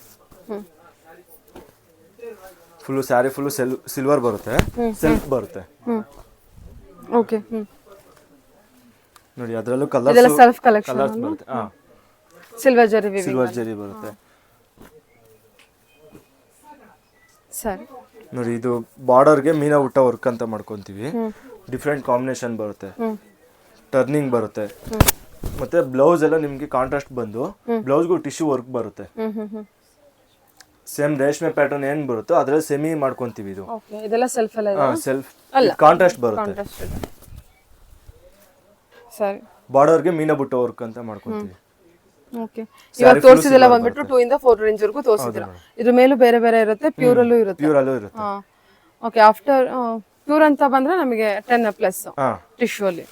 ಫುಲ್ ಸ್ಯಾರಿ ಫುಲ್ ಸಿಲ್ವರ್ ಬರುತ್ತೆ, ಸೆಲ್ಫ್ ಬರುತ್ತೆ. ಓಕೆ, ನೋಡಿ ಅದರಲ್ಲೂ ಇದೆಲ್ಲ ಕಲರ್ಸ್ ಸೆಲ್ಫ್ ಕಲೆಕ್ಷನ್ ಬರುತ್ತೆ. ಸಿಲ್ವರ್ ಜರಿ ವಿವಿಂಗ್. ಸಿಲ್ವರ್ ಜರಿ ಬರುತ್ತೆ. ಸರಿ, ನೋಡಿ ಇದು ಬಾರ್ಡರ್ಗೆ ಮೀನಾ ಊಟ ವರ್ಕ್ ಅಂತ ಮಾಡ್ಕೊಂತೀವಿ. ಡಿಫ್ರೆಂಟ್ ಕಾಂಬಿನೇಷನ್ ಬರುತ್ತೆ, ಟರ್ನಿಂಗ್ ಬರುತ್ತೆ. ಮತ್ತೆ ಬ್ಲೌಸ್ ಎಲ್ಲ ನಿಮ್ಗೆ ಕಾಂಟ್ರಾಸ್ಟ್ ಬಂದು ಬ್ಲೌಸ್ಗೂ ಟಿಶ್ಯೂ ವರ್ಕ್ ಬರುತ್ತೆ. ಸೇಮ್ ರೇಷ್ಮೆ ಪ್ಯಾಟರ್ನ್ ಏನ್ ಬರುತ್ತೋ ಅದ್ರಲ್ಲಿ ಸೆಮಿ ಮಾಡ್ಕೊಂತೀವಿ. ಇದು ಓಕೆ, ಇದೆಲ್ಲ ಸೆಲ್ಫ್ ಅಲ್ಲ? ಸೆಲ್ಫ್ ಕಾಂಟ್ರಾಸ್ಟ್ ಬರುತ್ತೆ. ಸರಿ, ಬಾರ್ಡರ್ಗೆ ಮೀನಾ ಬುಟ್ಟ ವರ್ಕ್ ಅಂತ ಮಾಡ್ಕೊಂತೀವಿ. ಓಕೆ, ಇವಾಗ ತೋರಿಸಿದೆಲ್ಲ ಬಂದ್ಬಿಟ್ಟು 2 ಇಂದ 4 ರೇಂಜ್ ವರೆಗೂ ತೋರಿಸಿದ್ರ. ಇದ್ರ ಮೇಲೂ ಬೇರೆ ಬೇರೆ ಇರುತ್ತೆ, ಪ್ಯೂರ್ ಅಲ್ಲೂ ಇರುತ್ತೆ. ಪ್ಯೂರ್ ಅಲ್ಲೂ ಇರುತ್ತೆ. ಓಕೆ, ಆಫ್ಟರ್ ಪ್ಯೂರ್ ಅಂತ ಬಂದ್ರೆ ನಮಗೆ 10 ಪ್ಲಸ್ ಟಿಶ್ಯೂ ಅಲ್ಲಿ.